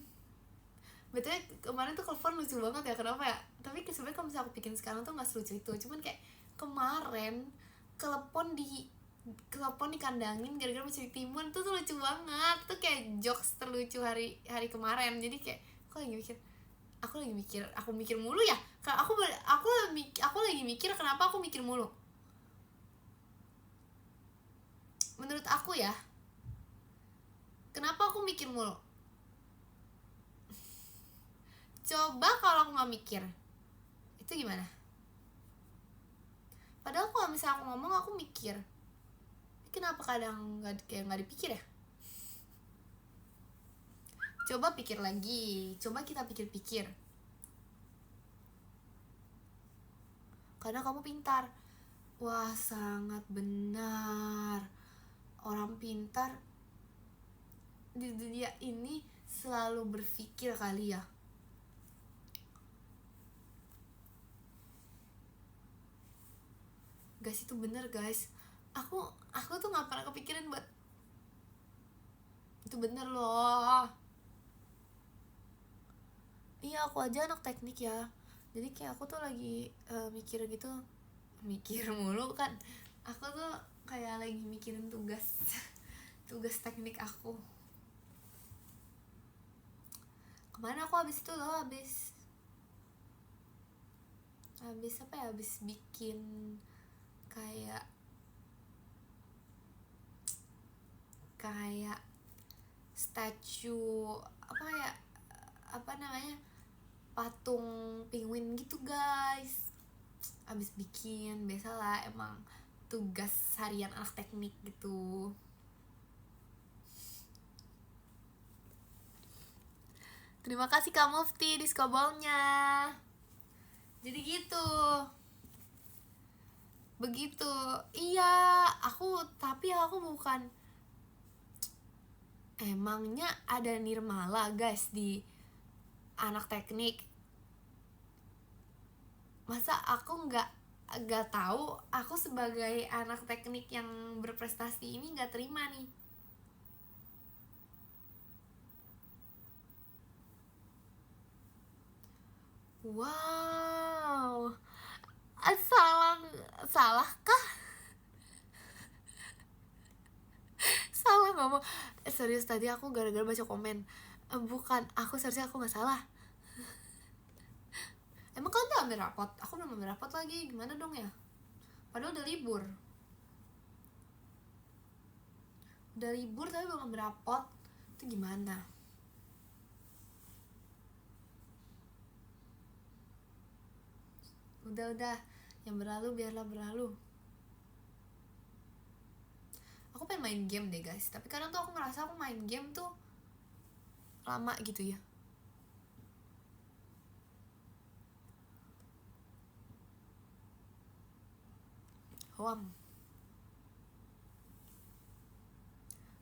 Betulnya kemarin tuh telepon lucu banget ya, kenapa ya? Tapi sebenarnya kalau misalnya aku bikin sekarang tuh nggak selucu itu. Cuman kayak kemarin telepon dikandangin gara-gara mencuri timun tuh lucu banget. Tuh kayak jokes terlucu hari kemarin. Jadi kayak aku mikir mulu ya. Karena aku lagi mikir kenapa aku mikir mulu. Menurut aku ya, kenapa aku mikir mulu? Coba kalau aku gak mikir, itu gimana? Padahal kalau misalnya aku ngomong aku mikir. Kenapa kadang gak dipikir ya? Coba pikir lagi. Coba kita pikir-pikir. Karena kamu pintar. Wah, sangat benar. Orang pintar di dunia ini selalu berpikir kali ya. Guys, itu bener guys. Aku tuh gak pernah kepikiran buat itu, bener loh. Iya, aku aja anak teknik ya. Jadi kayak aku tuh lagi mikir gitu. Mikir mulu kan. Aku tuh kayak lagi mikirin tugas tugas teknik aku. Kemana aku habis itu loh, habis apa ya, habis bikin kayak statue apa namanya, patung penguin gitu guys. Abis bikin, biasalah emang tugas harian anak teknik gitu. Terima kasih Kak Mufti disco ball-nya. Jadi gitu. Begitu. Iya, tapi aku bukan. Emangnya ada nirmala guys di anak teknik? Masa aku nggak tahu aku sebagai anak teknik yang berprestasi ini nggak terima nih? Wow, salahkah? Salah ngomong. Serius, tadi aku gara-gara baca komen. Bukan, seharusnya aku nggak salah. Emang kalian udah ambil rapot? Aku belum ambil rapot lagi, gimana dong ya? Padahal udah libur. Udah libur tapi belum ambil rapot. Itu gimana? Udah, yang berlalu biarlah berlalu. Aku pengen main game deh guys, tapi kadang tuh aku ngerasa aku main game tuh lama gitu ya.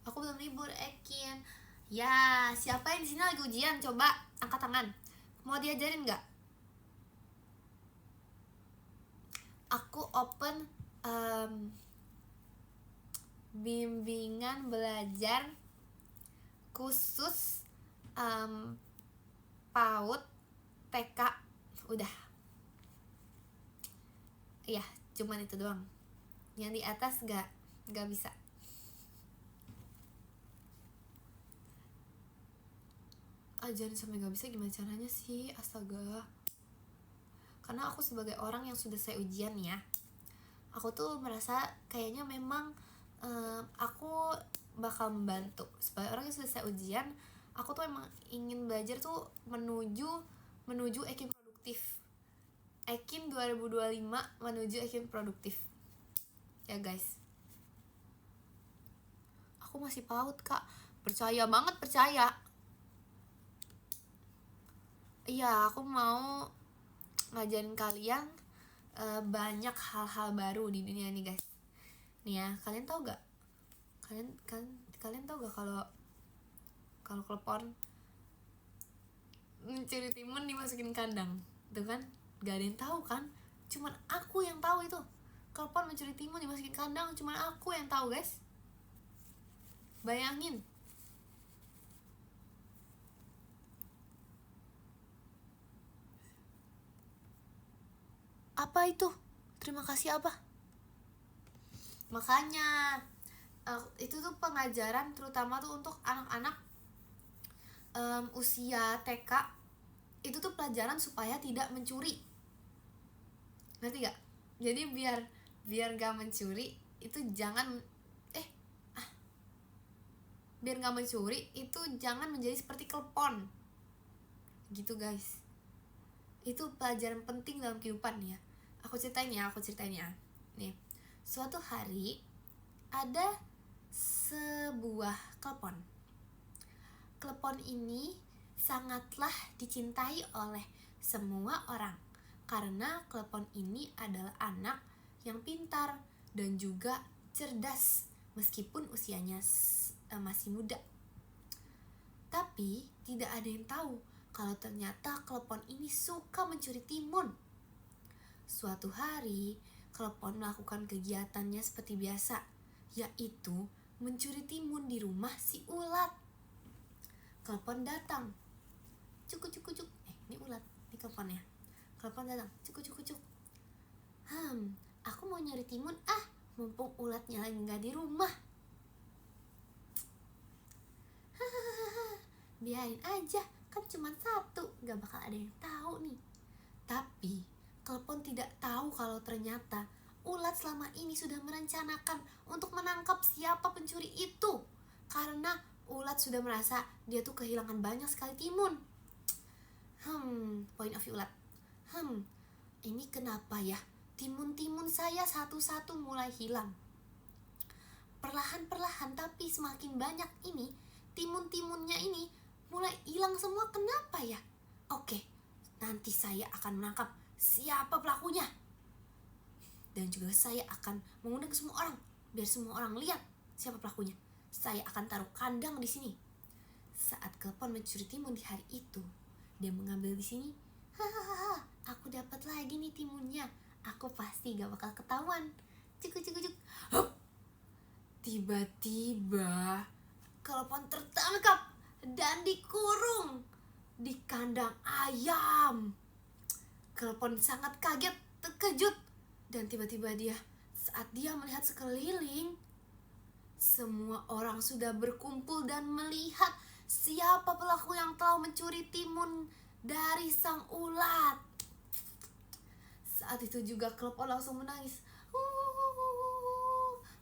Aku belum libur, Ekin. Ya, siapa yang di sini lagi ujian? Coba angkat tangan. Mau diajarin nggak? Aku open bimbingan belajar khusus PAUD TK. Udah. Iya, cuman itu doang. Yang di atas nggak bisa. Ajarin sampai nggak bisa gimana caranya sih? Astaga. Karena aku sebagai orang yang sudah selesai ujian ya, aku tuh merasa kayaknya memang aku bakal membantu. Sebagai orang yang sudah selesai ujian, aku tuh emang ingin belajar tuh menuju Ekin produktif. Ekin 2025 menuju Ekin produktif. Ya guys. Aku masih PAUD kak. Percaya banget, percaya. Iya, aku mau ngajarin kalian banyak hal-hal baru di dunia ini guys. Nih ya, kalian tahu gak? Kalian tahu gak kalau klepon mencuri timun dimasukin kandang? Itu kan gak ada yang tahu kan? Cuman aku yang tahu itu. Klepon mencuri timun dimasukin kandang, cuman aku yang tahu guys. Bayangin. Apa itu? Terima kasih apa? Makanya itu tuh pengajaran terutama tuh untuk anak-anak usia TK. Itu tuh pelajaran supaya tidak mencuri. Ngerti gak? Jadi biar gak mencuri itu jangan biar gak mencuri itu jangan menjadi seperti klepon gitu guys. Itu pelajaran penting dalam kehidupan ya. Aku ceritain ya. Nih, suatu hari ada sebuah klepon. Klepon ini sangatlah dicintai oleh semua orang karena klepon ini adalah anak yang pintar dan juga cerdas meskipun usianya masih muda. Tapi tidak ada yang tahu kalau ternyata klepon ini suka mencuri timun. Suatu hari, klepon melakukan kegiatannya seperti biasa, yaitu mencuri timun di rumah si ulat. Klepon datang. Cuk. Ini ulat, ini keleponnya. Klepon datang. Cuk. Aku mau nyari timun mumpung ulatnya lagi nggak di rumah. Biarin aja, kan cuma satu, gak bakal ada yang tahu nih. Tapi klepon tidak tahu kalau ternyata ulat selama ini sudah merencanakan untuk menangkap siapa pencuri itu. Karena ulat sudah merasa dia tuh kehilangan banyak sekali timun. Point of view ulat. Ini kenapa ya timun-timun saya satu-satu mulai hilang. Perlahan-perlahan tapi semakin banyak ini timun-timunnya ini mulai hilang semua. Kenapa ya? Oke, nanti saya akan menangkap siapa pelakunya. Dan juga saya akan mengundang semua orang biar semua orang lihat siapa pelakunya. Saya akan taruh kandang di sini. Saat klepon mencuri timun di hari itu, dia mengambil di sini. Aku dapat lagi nih timunnya. Aku pasti gak bakal ketahuan. Cuk. Tiba-tiba klepon tertangkap dan dikurung di kandang ayam. Klepon sangat kaget, terkejut, dan tiba-tiba saat dia melihat sekeliling, semua orang sudah berkumpul dan melihat siapa pelaku yang telah mencuri timun dari sang ulat. Saat itu juga klepon langsung menangis.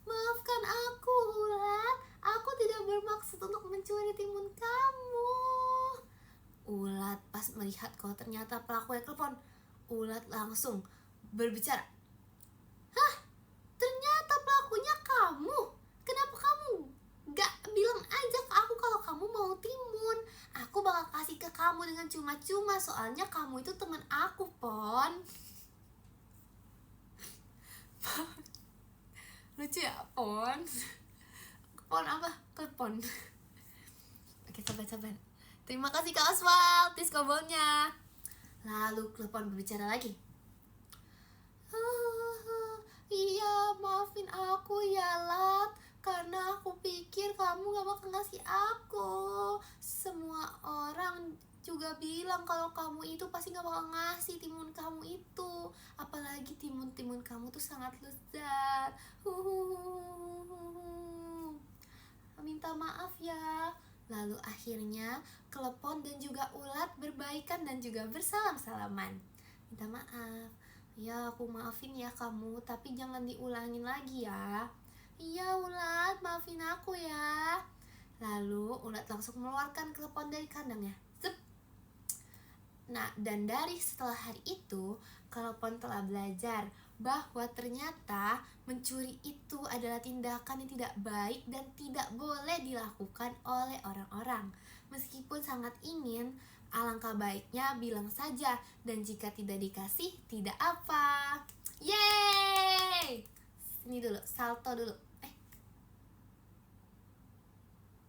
Maafkan aku ulat, aku tidak bermaksud untuk mencuri timun kamu. Ulat pas melihat kalau ternyata pelaku yang klepon, ulat langsung berbicara. Ternyata pelakunya kamu. Kenapa kamu gak bilang aja ke aku kalau kamu mau timun? Aku bakal kasih ke kamu dengan cuma-cuma, soalnya kamu itu teman aku, Pon. Lucu ya, Pon. Pon apa? Klepon. Oke, sabar. Terima kasih Kak Oswald, diskobolnya. Lalu klepon berbicara lagi. Iya, maafin aku ya Lat, karena aku pikir kamu gak bakal ngasih aku. Semua orang juga bilang kalau kamu itu pasti gak bakal ngasih timun kamu itu. Apalagi timun-timun kamu tuh sangat lezat. Minta maaf ya. Lalu akhirnya klepon dan juga ulat berbaikan dan juga bersalam-salaman. Minta maaf. Ya, aku maafin ya kamu, tapi jangan diulangin lagi ya. Iya ulat, maafin aku ya. Lalu ulat langsung mengeluarkan klepon dari kandangnya. Zep. Nah, dan dari setelah hari itu, klepon telah belajar bahwa ternyata mencuri itu adalah tindakan yang tidak baik dan tidak boleh dilakukan oleh orang-orang. Meskipun sangat ingin Alangkah baiknya bilang saja, dan jika tidak dikasih, tidak apa. Yeay! Ini dulu, salto dulu.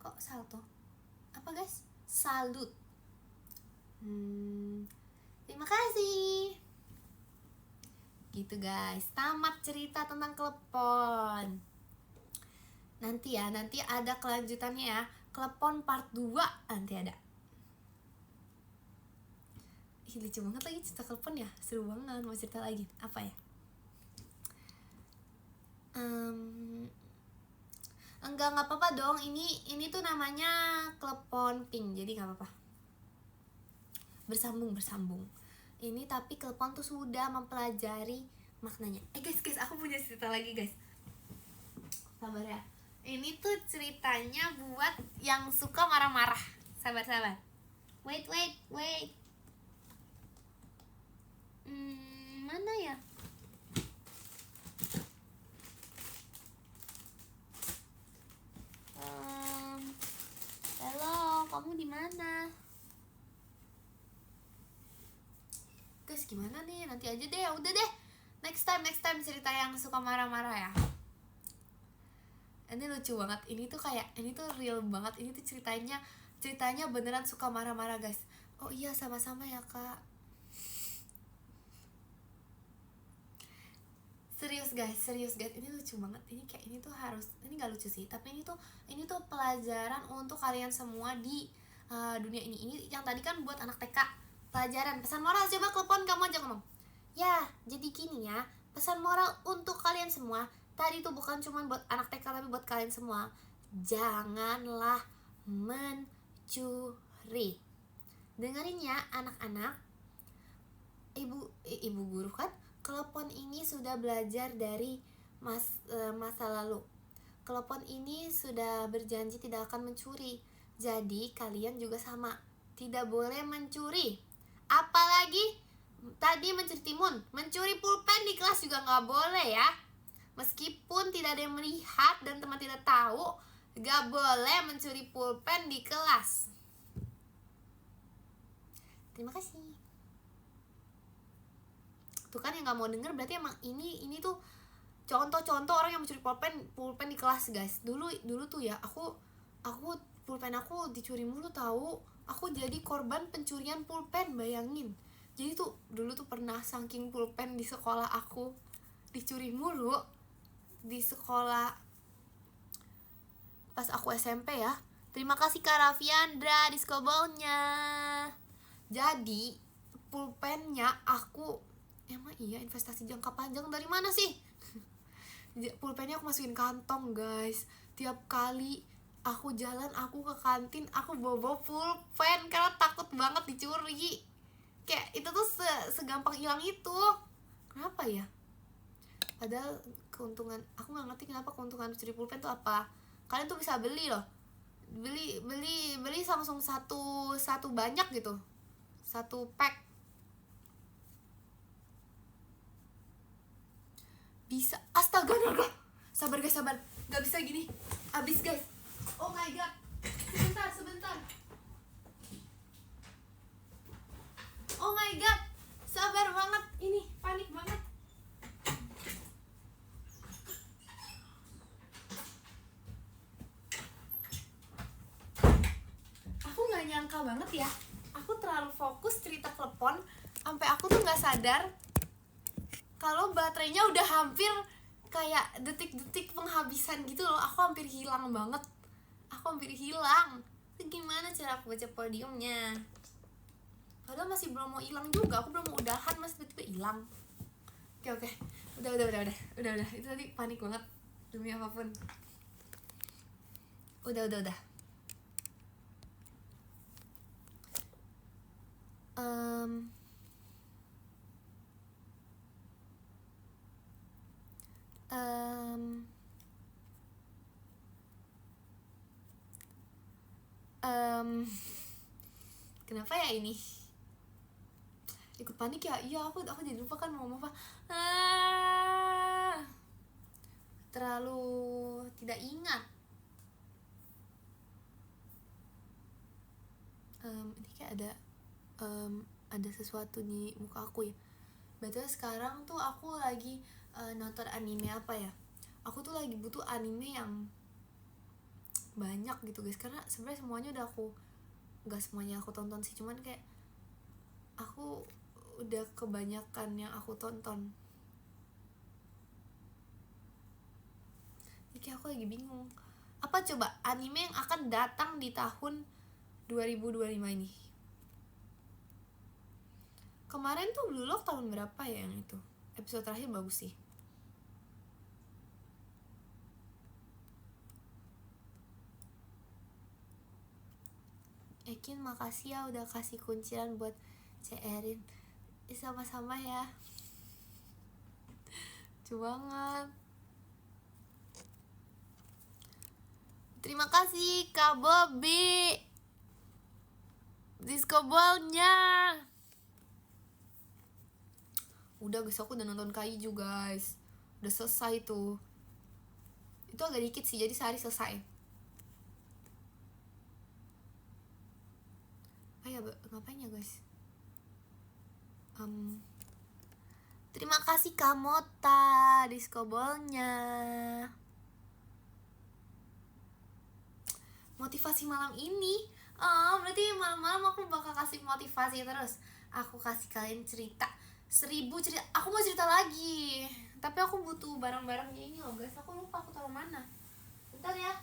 Kok salto? Apa guys? Salut. Terima kasih. Gitu guys, tamat cerita tentang klepon. Nanti ada kelanjutannya ya. Klepon part 2 nanti ada. Lucu banget lagi cerita klepon ya, seru banget. Mau cerita lagi apa ya? Enggak apa-apa dong. Ini tuh namanya klepon pink, jadi nggak apa-apa. Bersambung. Ini tapi klepon tuh sudah mempelajari maknanya. Guys, aku punya cerita lagi guys. Sabar ya. Ini tuh ceritanya buat yang suka marah-marah. Sabar. Wait. Mana ya? Halo, kamu di mana? Guys, gimana nih? Nanti aja deh, udah deh. Next time cerita yang suka marah-marah ya. Ini lucu banget. Ini tuh real banget. Ini tuh ceritanya beneran suka marah-marah guys. Oh iya, sama-sama ya kak. Serius guys, ini lucu banget. Ini tuh harus, ini nggak lucu sih, tapi ini tuh pelajaran untuk kalian semua di dunia ini. Ini yang tadi kan buat anak TK, pelajaran pesan moral. Coba klepon, kamu aja ngomong. Ya, jadi gini ya, pesan moral untuk kalian semua. Tadi tuh bukan cuma buat anak TK, tapi buat kalian semua. Janganlah mencuri. Dengerin ya anak-anak. Ibu guru kan, klepon ini sudah belajar dari masa lalu. Klepon ini sudah berjanji tidak akan mencuri. Jadi kalian juga sama, tidak boleh mencuri. Apalagi tadi mencuri timun, mencuri pulpen di kelas juga nggak boleh ya. Meskipun tidak ada yang melihat dan teman tidak tahu, nggak boleh mencuri pulpen di kelas. Terima kasih. Tuh kan yang nggak mau denger, berarti emang ini tuh contoh-contoh orang yang mencuri pulpen di kelas guys. Dulu tuh ya, aku pulpen aku dicuri mulu tahu. Aku jadi korban pencurian pulpen, bayangin. Jadi tuh dulu tuh pernah saking pulpen di sekolah aku dicuri mulu di sekolah pas aku SMP ya. Terima kasih Kak Raffiandra diskobolnya. Jadi pulpennya aku, emang iya investasi jangka panjang dari mana sih? Pulpennya aku masukin kantong guys. Tiap kali aku jalan, aku ke kantin, aku bawa pulpen karena takut banget dicuri. Kayak itu tuh segampang hilang itu. Kenapa ya? Padahal keuntungan, aku nggak ngerti kenapa keuntungan curi pulpen tuh apa. Kalian tuh bisa beli loh, beli langsung satu banyak gitu, satu pack. Bisa. Astaga, naga. Sabar guys, nggak bisa gini, abis guys. Oh my god, sebentar. Oh my god, sabar banget, ini panik banget. Aku nggak nyangka banget ya, aku terlalu fokus cerita klepon sampai aku tuh nggak sadar kalau baterainya udah hampir kayak detik-detik penghabisan gitu loh. Aku hampir hilang banget. Itu gimana cara aku baca podiumnya? Padahal masih belum mau hilang juga, aku belum mau udahan masih tiba-tiba hilang. Oke. Udah. Itu tadi panik banget demi apapun. Udah. Kenapa ya ini? Ikut panik ya? Iya, aku jadi lupa kan mau ngomong apa. Terlalu tidak ingat. Ini kayak ada ada sesuatu di muka aku ya. Betul, sekarang tuh aku lagi nonton anime apa ya. Aku tuh lagi butuh anime yang banyak gitu guys, karena sebenarnya semuanya udah aku, nggak semuanya aku tonton sih, cuman kayak aku udah kebanyakan yang aku tonton. Jadi aku lagi bingung, apa coba anime yang akan datang di tahun 2025 ini. Kemarin tuh Blue Lock tahun berapa ya yang itu? Episode terakhir bagus sih. Ekin makasih ya udah kasih kuncian buat Erin. Sama-sama ya. Lucu banget. Terima kasih Kak Bobby. Disco ball-nya. Udah guys, aku udah nonton Kaiju guys. Udah selesai tuh. Itu agak dikit sih, jadi sehari selesai. Ayo ngapain ya guys? Terima kasih Kamota disco ball-nya. Motivasi malam ini. Berarti malam-malam aku bakal kasih motivasi terus. Aku kasih kalian cerita 1000 cerita. Aku mau cerita lagi, tapi aku butuh barang-barangnya ini loh guys. Aku lupa aku taruh mana. Bentar ya.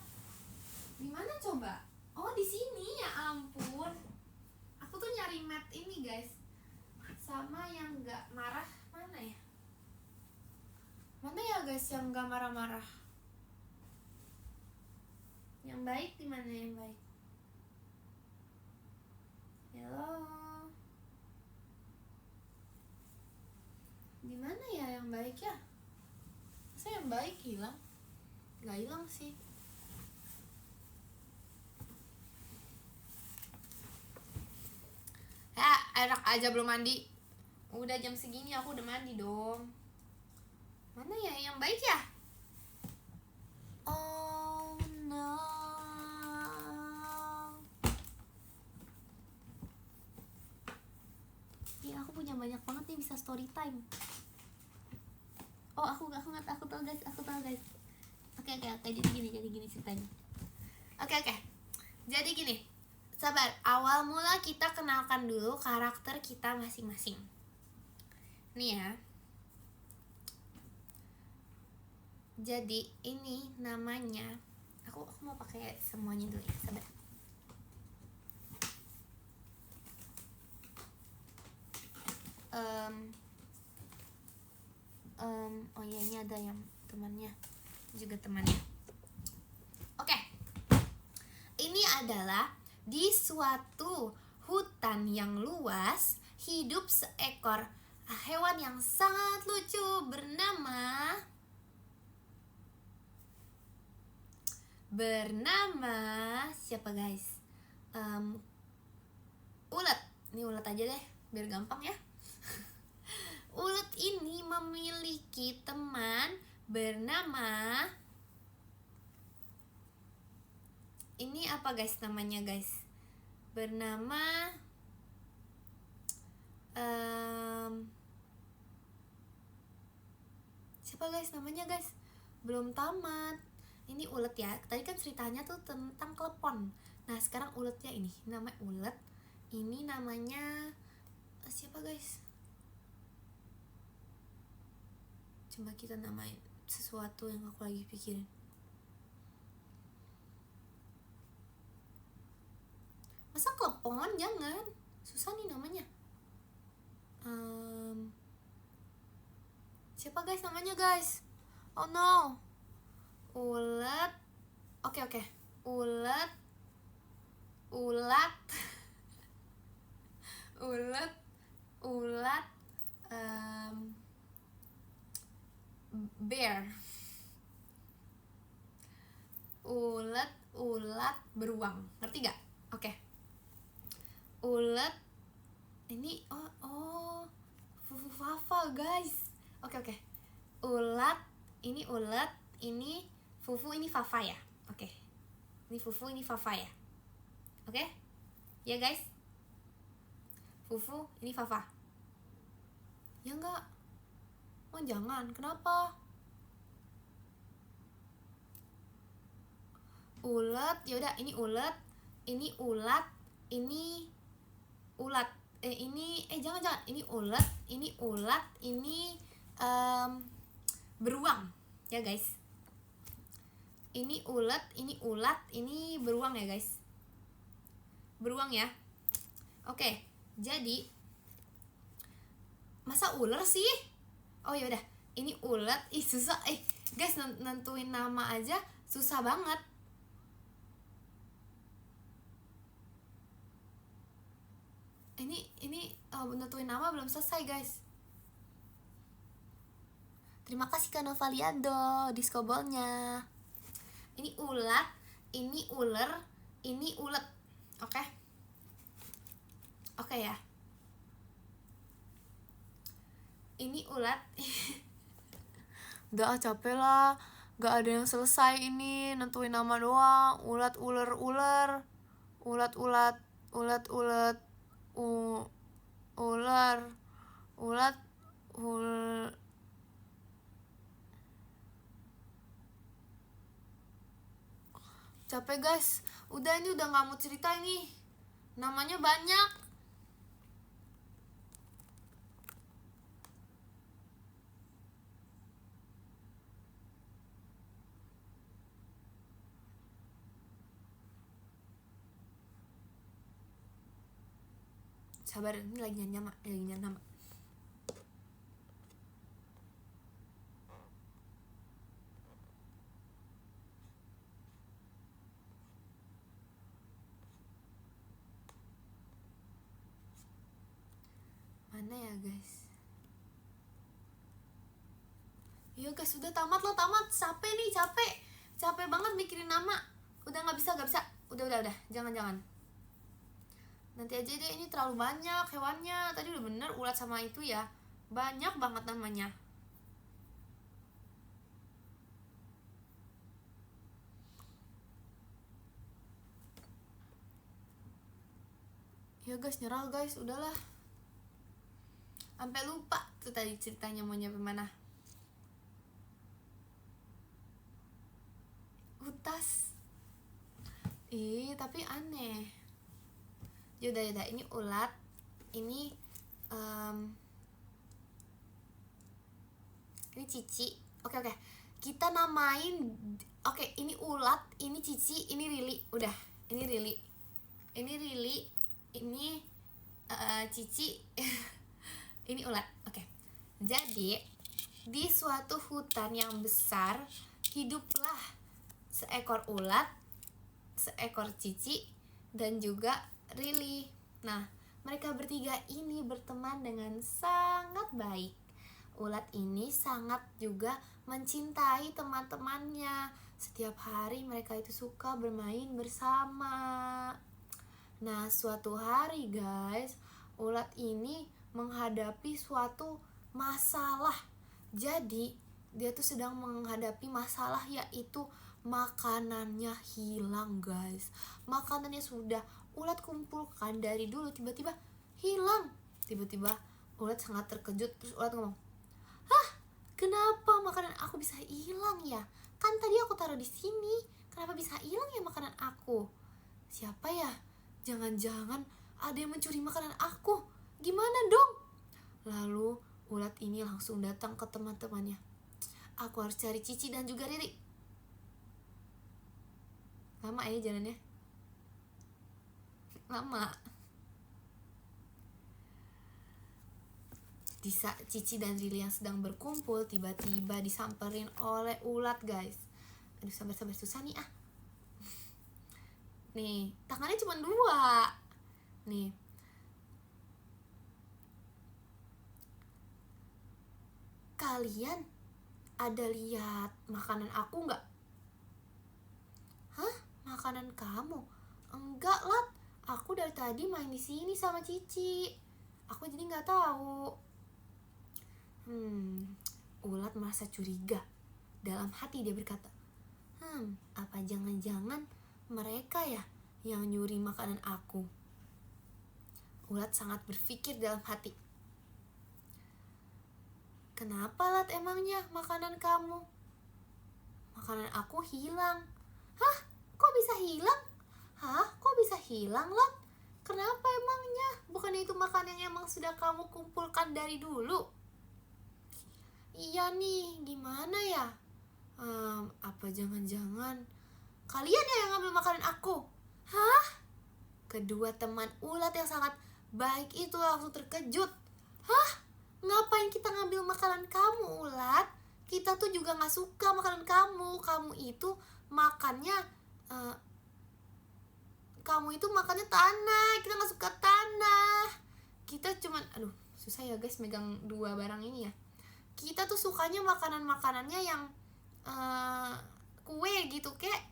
Di mana coba? Oh, di sini, ya ampun. Aku tuh nyari mat ini guys, sama yang nggak marah. Mana ya? Mana ya guys yang nggak marah-marah? Yang baik di mana yang baik? Hello. Di mana ya yang baik ya? Masa yang baik hilang? Nggak hilang sih. Ya, enak aja belum mandi. Udah jam segini aku udah mandi dong. Mana ya yang baik ya? Oh no. Iya, aku punya banyak banget nih, bisa story time. Oh, aku tahu guys, Oke, jadi gini ceritanya. Oke. Jadi gini. Sabar, awal mula kita kenalkan dulu karakter kita masing-masing. Nih ya. Jadi ini namanya, aku mau pakai semuanya dulu ya, sabar. Oh iya, ini ada yang temannya, juga temannya. Oke. Ini adalah di suatu hutan yang luas hidup seekor hewan yang sangat lucu bernama siapa guys? Ulet. Ini ulet aja deh biar gampang ya. Ulet ini memiliki teman bernama, ini apa guys namanya guys? Bernama siapa guys namanya guys? Belum tamat. Ini ulet ya. Tadi kan ceritanya tuh tentang klepon. Nah, sekarang uletnya ini namanya ulet. Ini namanya siapa guys? Coba kita namain sesuatu yang aku lagi pikirin. Masa klepon? Jangan. Susah nih namanya. Siapa guys namanya guys? Oh no. Ulet. Oke. Ulet. Bear. Ulat beruang. Ngerti gak? Oke. Ulet ini Fufu guys. Oke. Ulat, ini Fufu, ini Fafa ya. Oke. Ini Fufu, ini Fafa ya. Oke? Ya guys. Fufu, ini Fafa. Ya enggak. Oh jangan, kenapa? Ulet, yaudah ini ulet, ini ulat, ini ulat. Jangan, ini ulet, ini beruang ya guys. Ini ulet, ini ulat, ini beruang ya guys. Beruang ya. Oke, jadi masa ular sih? Oh yaudah, ini ulet. Ih susah, guys, nentuin nama aja susah banget. Ini nentuin nama belum selesai guys. Terima kasih Kak Novaliado disco ballnya. Ini ulat, ini ular, ini ulet. Oke? Oke ya. Ini ulat. Udah capek lah. Gak ada yang selesai ini. Nentuin nama doang. Ulat, ular, ular. Ulat, ulat. Ulat, ulat. Ular. Ulat. Capek guys. Udah ini udah gak mau cerita ini. Namanya banyak. Sabar, ini lagi nyari nama. Mana ya guys? Iya guys, udah tamat. Capek banget mikirin nama. Udah nggak bisa. Udah. Jangan. Nanti aja deh, ini terlalu banyak hewannya. Tadi udah bener ulat sama itu ya. Banyak banget namanya. Ya guys, nyerah guys, udahlah. Sampai lupa tuh tadi ceritanya mau nyampe mana. Utas. Tapi aneh. Yaudah, ini ulat. Ini ini cici. Oke. Kita namain. Oke, ini ulat, ini cici, ini Rili. Udah, ini Rili. Ini cici. Ini ulat. Oke. Jadi di suatu hutan yang besar hiduplah seekor ulat, seekor cici, dan juga Rili. Nah, mereka bertiga ini berteman dengan sangat baik. Ulat ini sangat juga mencintai teman-temannya. Setiap hari mereka itu suka bermain bersama. Nah, suatu hari guys, ulat ini menghadapi suatu masalah. Jadi dia tuh sedang menghadapi masalah, yaitu makanannya hilang guys. Makanannya sudah ulat kumpulkan dari dulu, tiba-tiba hilang. Tiba-tiba ulat sangat terkejut. Terus ulat ngomong, "Hah, kenapa makanan aku bisa hilang ya? Kan tadi aku taruh di sini. Kenapa bisa hilang ya makanan aku? Siapa ya? Jangan-jangan ada yang mencuri makanan aku. Gimana dong?" Lalu ulat ini langsung datang ke teman-temannya. "Aku harus cari Cici dan juga Riri." Lama ya jalannya. Lama. Di saat Cici dan Riri yang sedang berkumpul, tiba-tiba disamperin oleh ulat guys. Aduh, sabar, susah nih ah. Nih, tangannya cuma 2. Nih. Kalian ada lihat makanan aku nggak? Hah? Makanan kamu? Enggak lah, aku dari tadi main di sini sama Cici. Aku jadi nggak tahu. Ulat merasa curiga. Dalam hati dia berkata, apa jangan-jangan mereka ya yang nyuri makanan aku? Ulat sangat berpikir dalam hati. Kenapa Lat emangnya makanan kamu? Makanan aku hilang. Hah? Kok bisa hilang? Hah? Kok bisa hilang Lat? Kenapa emangnya? Bukannya itu makanan yang emang sudah kamu kumpulkan dari dulu? Iya nih, gimana ya? Apa jangan-jangan kalian yang ngambil makanan aku? Hah? Kedua teman ulat yang sangat baik itu langsung terkejut. Hah? Ngapain kita ngambil makanan kamu, ulat? Kita tuh juga gak suka makanan kamu. Kamu itu makannya tanah. Kita gak suka tanah. Kita cuman, aduh susah ya guys megang dua barang ini ya. Kita tuh sukanya makanannya yang kue gitu, kayak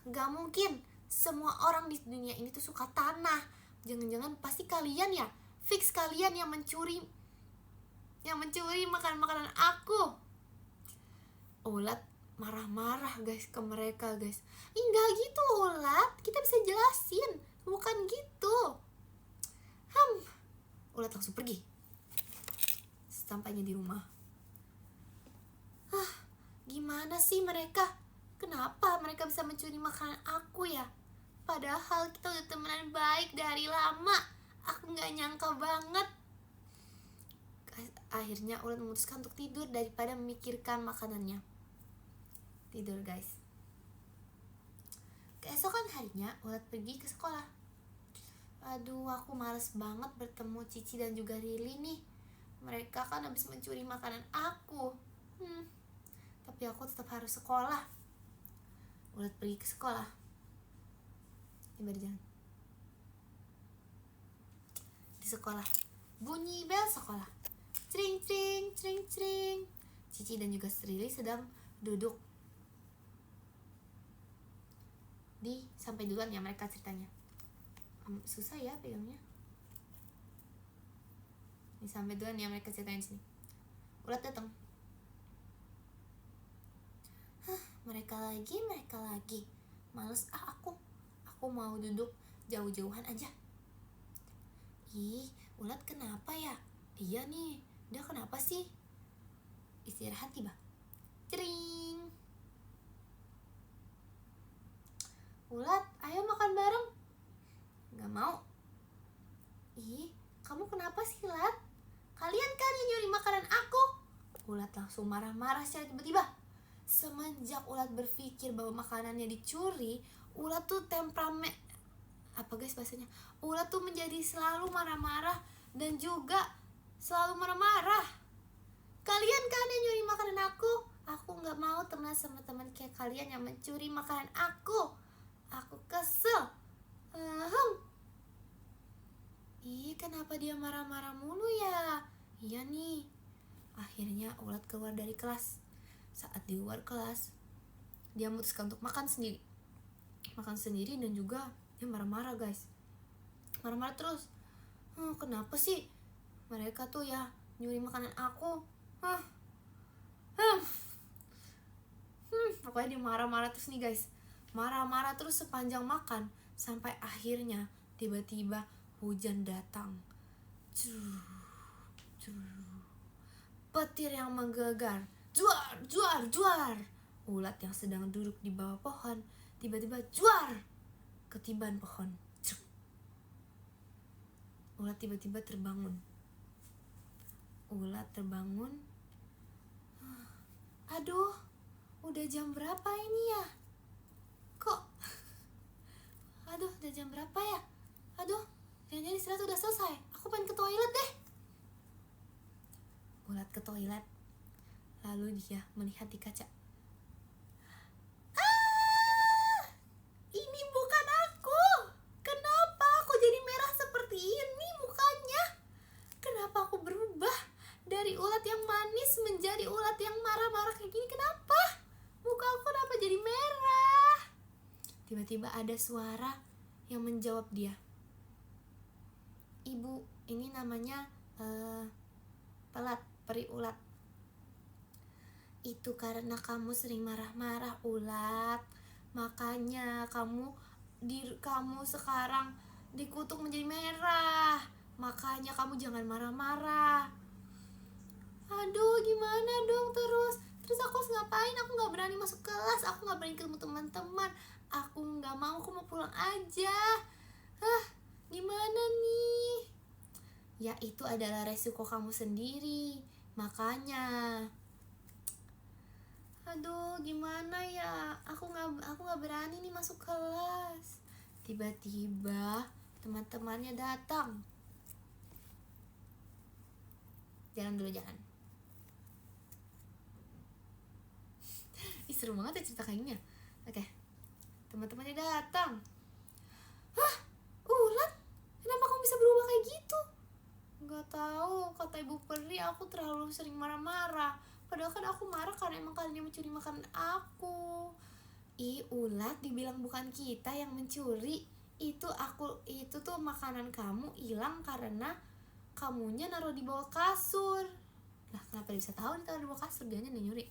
gak mungkin semua orang di dunia ini tuh suka tanah. Jangan-jangan pasti kalian ya, fix kalian yang mencuri makanan aku. Ulat marah-marah guys ke mereka guys. Enggak gitu ulat, kita bisa jelasin, bukan gitu. Ulat langsung pergi. Sampainya di rumah, gimana sih mereka? Kenapa mereka bisa mencuri makanan aku ya? Padahal kita udah temenan baik dari lama. Aku gak nyangka banget. Akhirnya ulat memutuskan untuk tidur daripada memikirkan makanannya. Tidur guys. Keesokan harinya ulat pergi ke sekolah. Aduh, aku males banget bertemu Cici dan juga Rili nih. Mereka kan habis mencuri makanan aku. Tapi aku tetap harus sekolah. Ulat pergi ke sekolah. Berjalan di sekolah, bunyi bel sekolah. Cring cring cring cring. Cici dan juga Rili sedang duduk sampai duluan ya mereka ceritanya. Susah ya pegangnya. Sampai duluan ya mereka ceritain sini. Ulat datang. Mereka lagi. Males aku mau duduk jauh-jauhan aja. Ih, ulat kenapa ya? Iya nih, dia kenapa sih? Istirahat tiba. Cering. Ulat, ayo makan bareng. Gak mau. Ih, kamu kenapa sih Ulat? Kalian kan yang nyuri makanan aku. Ulat langsung marah-marah secara tiba-tiba. Semenjak Ulat berpikir bahwa makanannya dicuri, Ulat tuh Ulat tuh menjadi selalu marah-marah dan juga selalu marah-marah. Kalian kan yang nyuri makanan aku. Aku gak mau teman sama teman kayak kalian yang mencuri makanan aku. Aku kesel. Ih, kenapa dia marah-marah mulu ya? Iya nih. Akhirnya Ulat keluar dari kelas. Saat di luar kelas, dia memutuskan untuk makan sendiri. Dan juga dia marah-marah guys. Marah-marah terus. Kenapa sih mereka tuh ya nyuri makanan aku? Pokoknya dia marah-marah terus nih guys. Marah-marah terus sepanjang makan. Sampai akhirnya tiba-tiba hujan datang. Petir yang menggelegar. Juar, juar, juar. Ulat yang sedang duduk di bawah pohon tiba-tiba juar ketiban pohon. Ulat tiba-tiba terbangun. Ulat terbangun. Aduh, udah jam berapa ini ya? Kok? Aduh, udah jam berapa ya? Aduh, jangan-jangan istirahat udah selesai. Aku pengen ke toilet deh. Ulat ke toilet. Lalu dia melihat di kaca. Ini bukan aku. Kenapa aku jadi merah seperti ini mukanya? Kenapa aku berubah dari ulat yang manis menjadi ulat yang marah-marah kayak gini? Kenapa? Muka aku kenapa jadi merah? Tiba-tiba ada suara yang menjawab dia. Ibu, ini namanya Pelat, peri ulat. Itu karena kamu sering marah-marah ulat. Makanya kamu sekarang dikutuk menjadi merah. Makanya kamu jangan marah-marah. Aduh, gimana dong terus aku harus ngapain? Aku gak berani masuk kelas, aku gak berani ketemu teman-teman, aku gak mau, aku mau pulang aja. Gimana nih? Ya itu adalah resiko kamu sendiri. Makanya aduh, gimana ya? Aku nggak berani nih masuk kelas. Tiba-tiba teman-temannya datang. Jalan dulu, jalan. Ih, seru banget ya cerita kayak gini ya. Oke. Teman-temannya datang. Ulat, kenapa kamu bisa berubah kayak gitu? Nggak tahu, kata Ibu Peri aku terlalu sering marah-marah. Padahal kan aku marah karena emang kalian yang mencuri makanan aku. Ih, ulat, dibilang bukan kita yang mencuri. Itu tuh makanan kamu hilang karena kamunya naruh di bawah kasur. Lah, kenapa dia bisa tahu nih taruh di bawah kasur? Dia nih nyuri.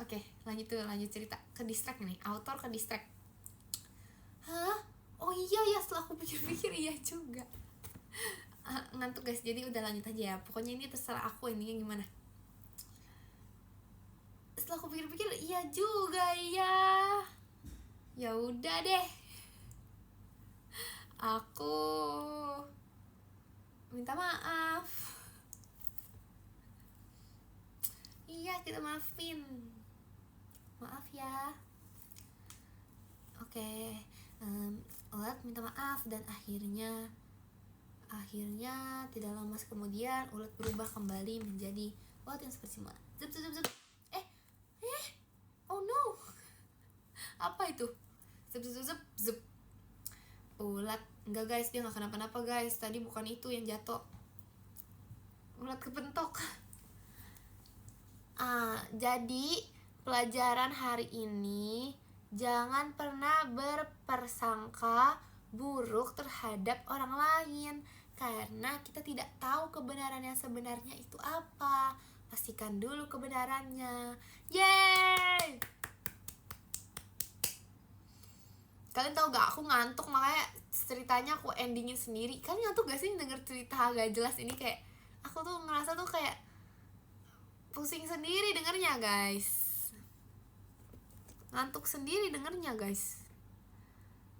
Oke, lanjut cerita. Ke distract nih, autor ke distract. Hah? Oh iya ya, setelah aku pikir-pikir iya juga. Ngantuk guys, jadi udah lanjut aja ya. Pokoknya ini terserah aku ininya gimana. Setelah aku pikir-pikir iya juga ya. Ya udah deh. Aku minta maaf. Iya, kita maafin. Maaf ya. Oke. Ulat minta maaf dan akhirnya tidak lama kemudian ulat berubah kembali menjadi ulat yang seperti semula. Zup. Oh no. Apa itu? Zup. Ulat enggak guys, dia nggak kenapa-napa guys. Tadi bukan itu yang jatuh. Ulat kepentok. Jadi pelajaran hari ini, jangan pernah berprasangka buruk terhadap orang lain, karena kita tidak tahu kebenaran yang sebenarnya itu apa. Pastikan dulu kebenarannya. Yeay! Kalian tahu gak, aku ngantuk, makanya ceritanya aku endingin sendiri. Kalian ngantuk gak sih denger cerita gak jelas ini? Kayak aku tuh ngerasa tuh kayak pusing sendiri dengernya guys. Ngantuk sendiri dengernya guys.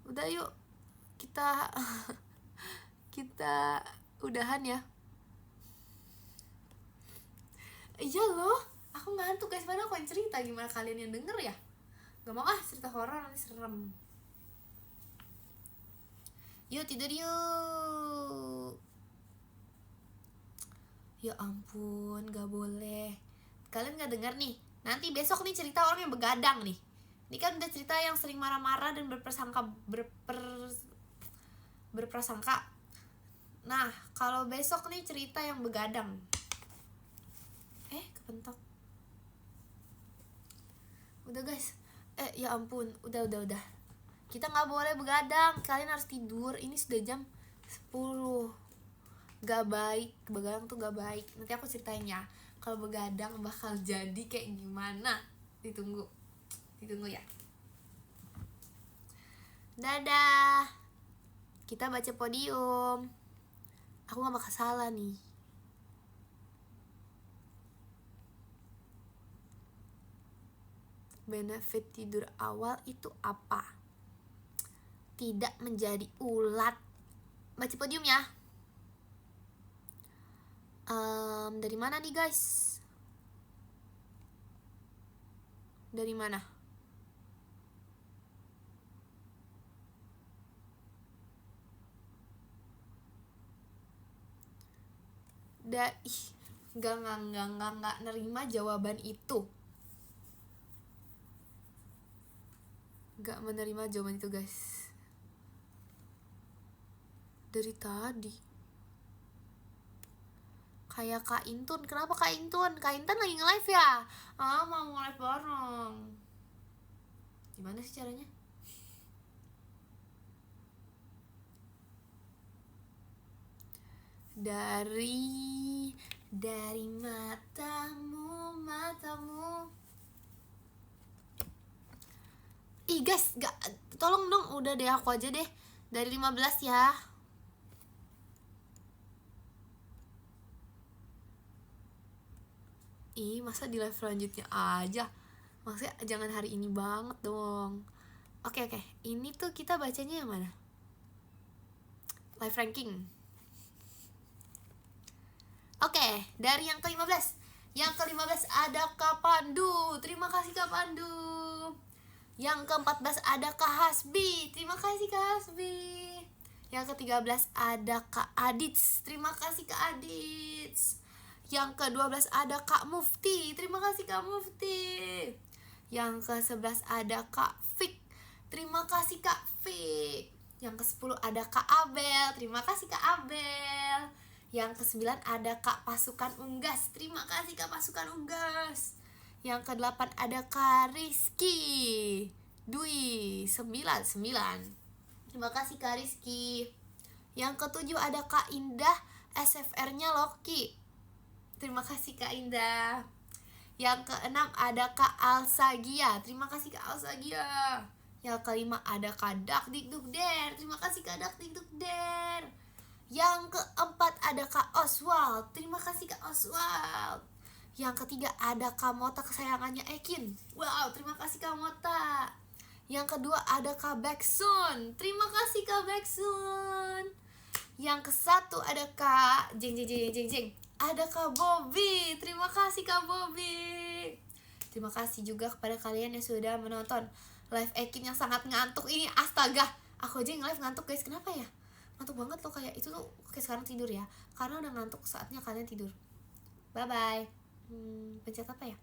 Udah yuk, kita udahan ya. Iya loh, aku ngantuk guys, padahal aku yang cerita. Gimana kalian yang denger ya? Gak mau cerita horor nanti serem. Yuk tidur yuk. Ya ampun, gak boleh. Kalian gak dengar nih, nanti besok nih cerita orang yang begadang nih. Ini kan udah cerita yang sering marah-marah dan berprasangka. Nah, kalau besok nih cerita yang begadang. Kepentok. Udah guys. Ya ampun, udah. Kita gak boleh begadang, kalian harus tidur. Ini sudah jam 10. Gak baik, begadang tuh gak baik. Nanti aku ceritain ya, kalau begadang bakal jadi kayak gimana. Ditunggu ya. Dadah. Kita baca podium. Aku gak bakal salah nih. Benefit tidur awal itu apa? Tidak menjadi ulat. Baca podium ya. Dari mana nih guys? Dari mana? Nggak nerima jawaban itu. Nggak menerima jawaban itu guys. Dari tadi. Kayak Kak Intun. Kenapa Kak Intun? Kak Intun lagi nge-live ya? Mau nge-live bareng. Gimana sih caranya? Dari matamu. Ih guys, tolong dong, udah deh aku aja deh. Dari 15 ya. Ih, masa di live selanjutnya aja? Maksudnya jangan hari ini banget dong. Oke, ini tuh kita bacanya yang mana? Live ranking. Oke, dari yang ke-15. Yang ke-15 ada Kak Pandu. Terima kasih Kak Pandu. Yang ke-14 ada Kak Hasbi. Terima kasih Kak Hasbi. Yang ke-13 ada Kak Adits. Terima kasih Kak Adits. Yang ke-12 ada Kak Mufti. Terima kasih Kak Mufti. Yang ke-11 ada Kak Fik. Terima kasih Kak Fik. Yang ke-10 ada Kak Abel. Terima kasih Kak Abel. Yang ke-9 ada Kak Pasukan Unggas. Terima kasih Kak Pasukan Unggas. Yang ke-8 ada Kak Rizky Dwi 99. Terima kasih Kak Rizky. Yang ke-7 ada Kak Indah. SFR-nya Loki. Terima kasih Kak Indah. Yang ke-6 ada Kak Alsagia. Terima kasih Kak Alsagia. Yang ke-5 ada Kak Dakdikdukder. Terima kasih Kak Dakdikdukder. Yang ke-4 ada Kak Oswald. Terima kasih Kak Oswald. Yang ke-3 ada Kak Mota kesayangannya Ekin. Wow, terima kasih Kak Mota. Yang kedua ada Kak Beksun. Terima kasih Kak Beksun. Yang ke-1 ada Kak Jeng. Ada Kak Bobby. Terima kasih Kak Bobby. Terima kasih juga kepada kalian yang sudah menonton live Ekin yang sangat ngantuk ini. Astaga, aku aja yang live ngantuk guys. Kenapa ya? Ngantuk banget loh, kayak itu tuh kayak sekarang tidur ya. Karena udah ngantuk, saatnya kalian tidur. Bye bye. Pencet apa ya?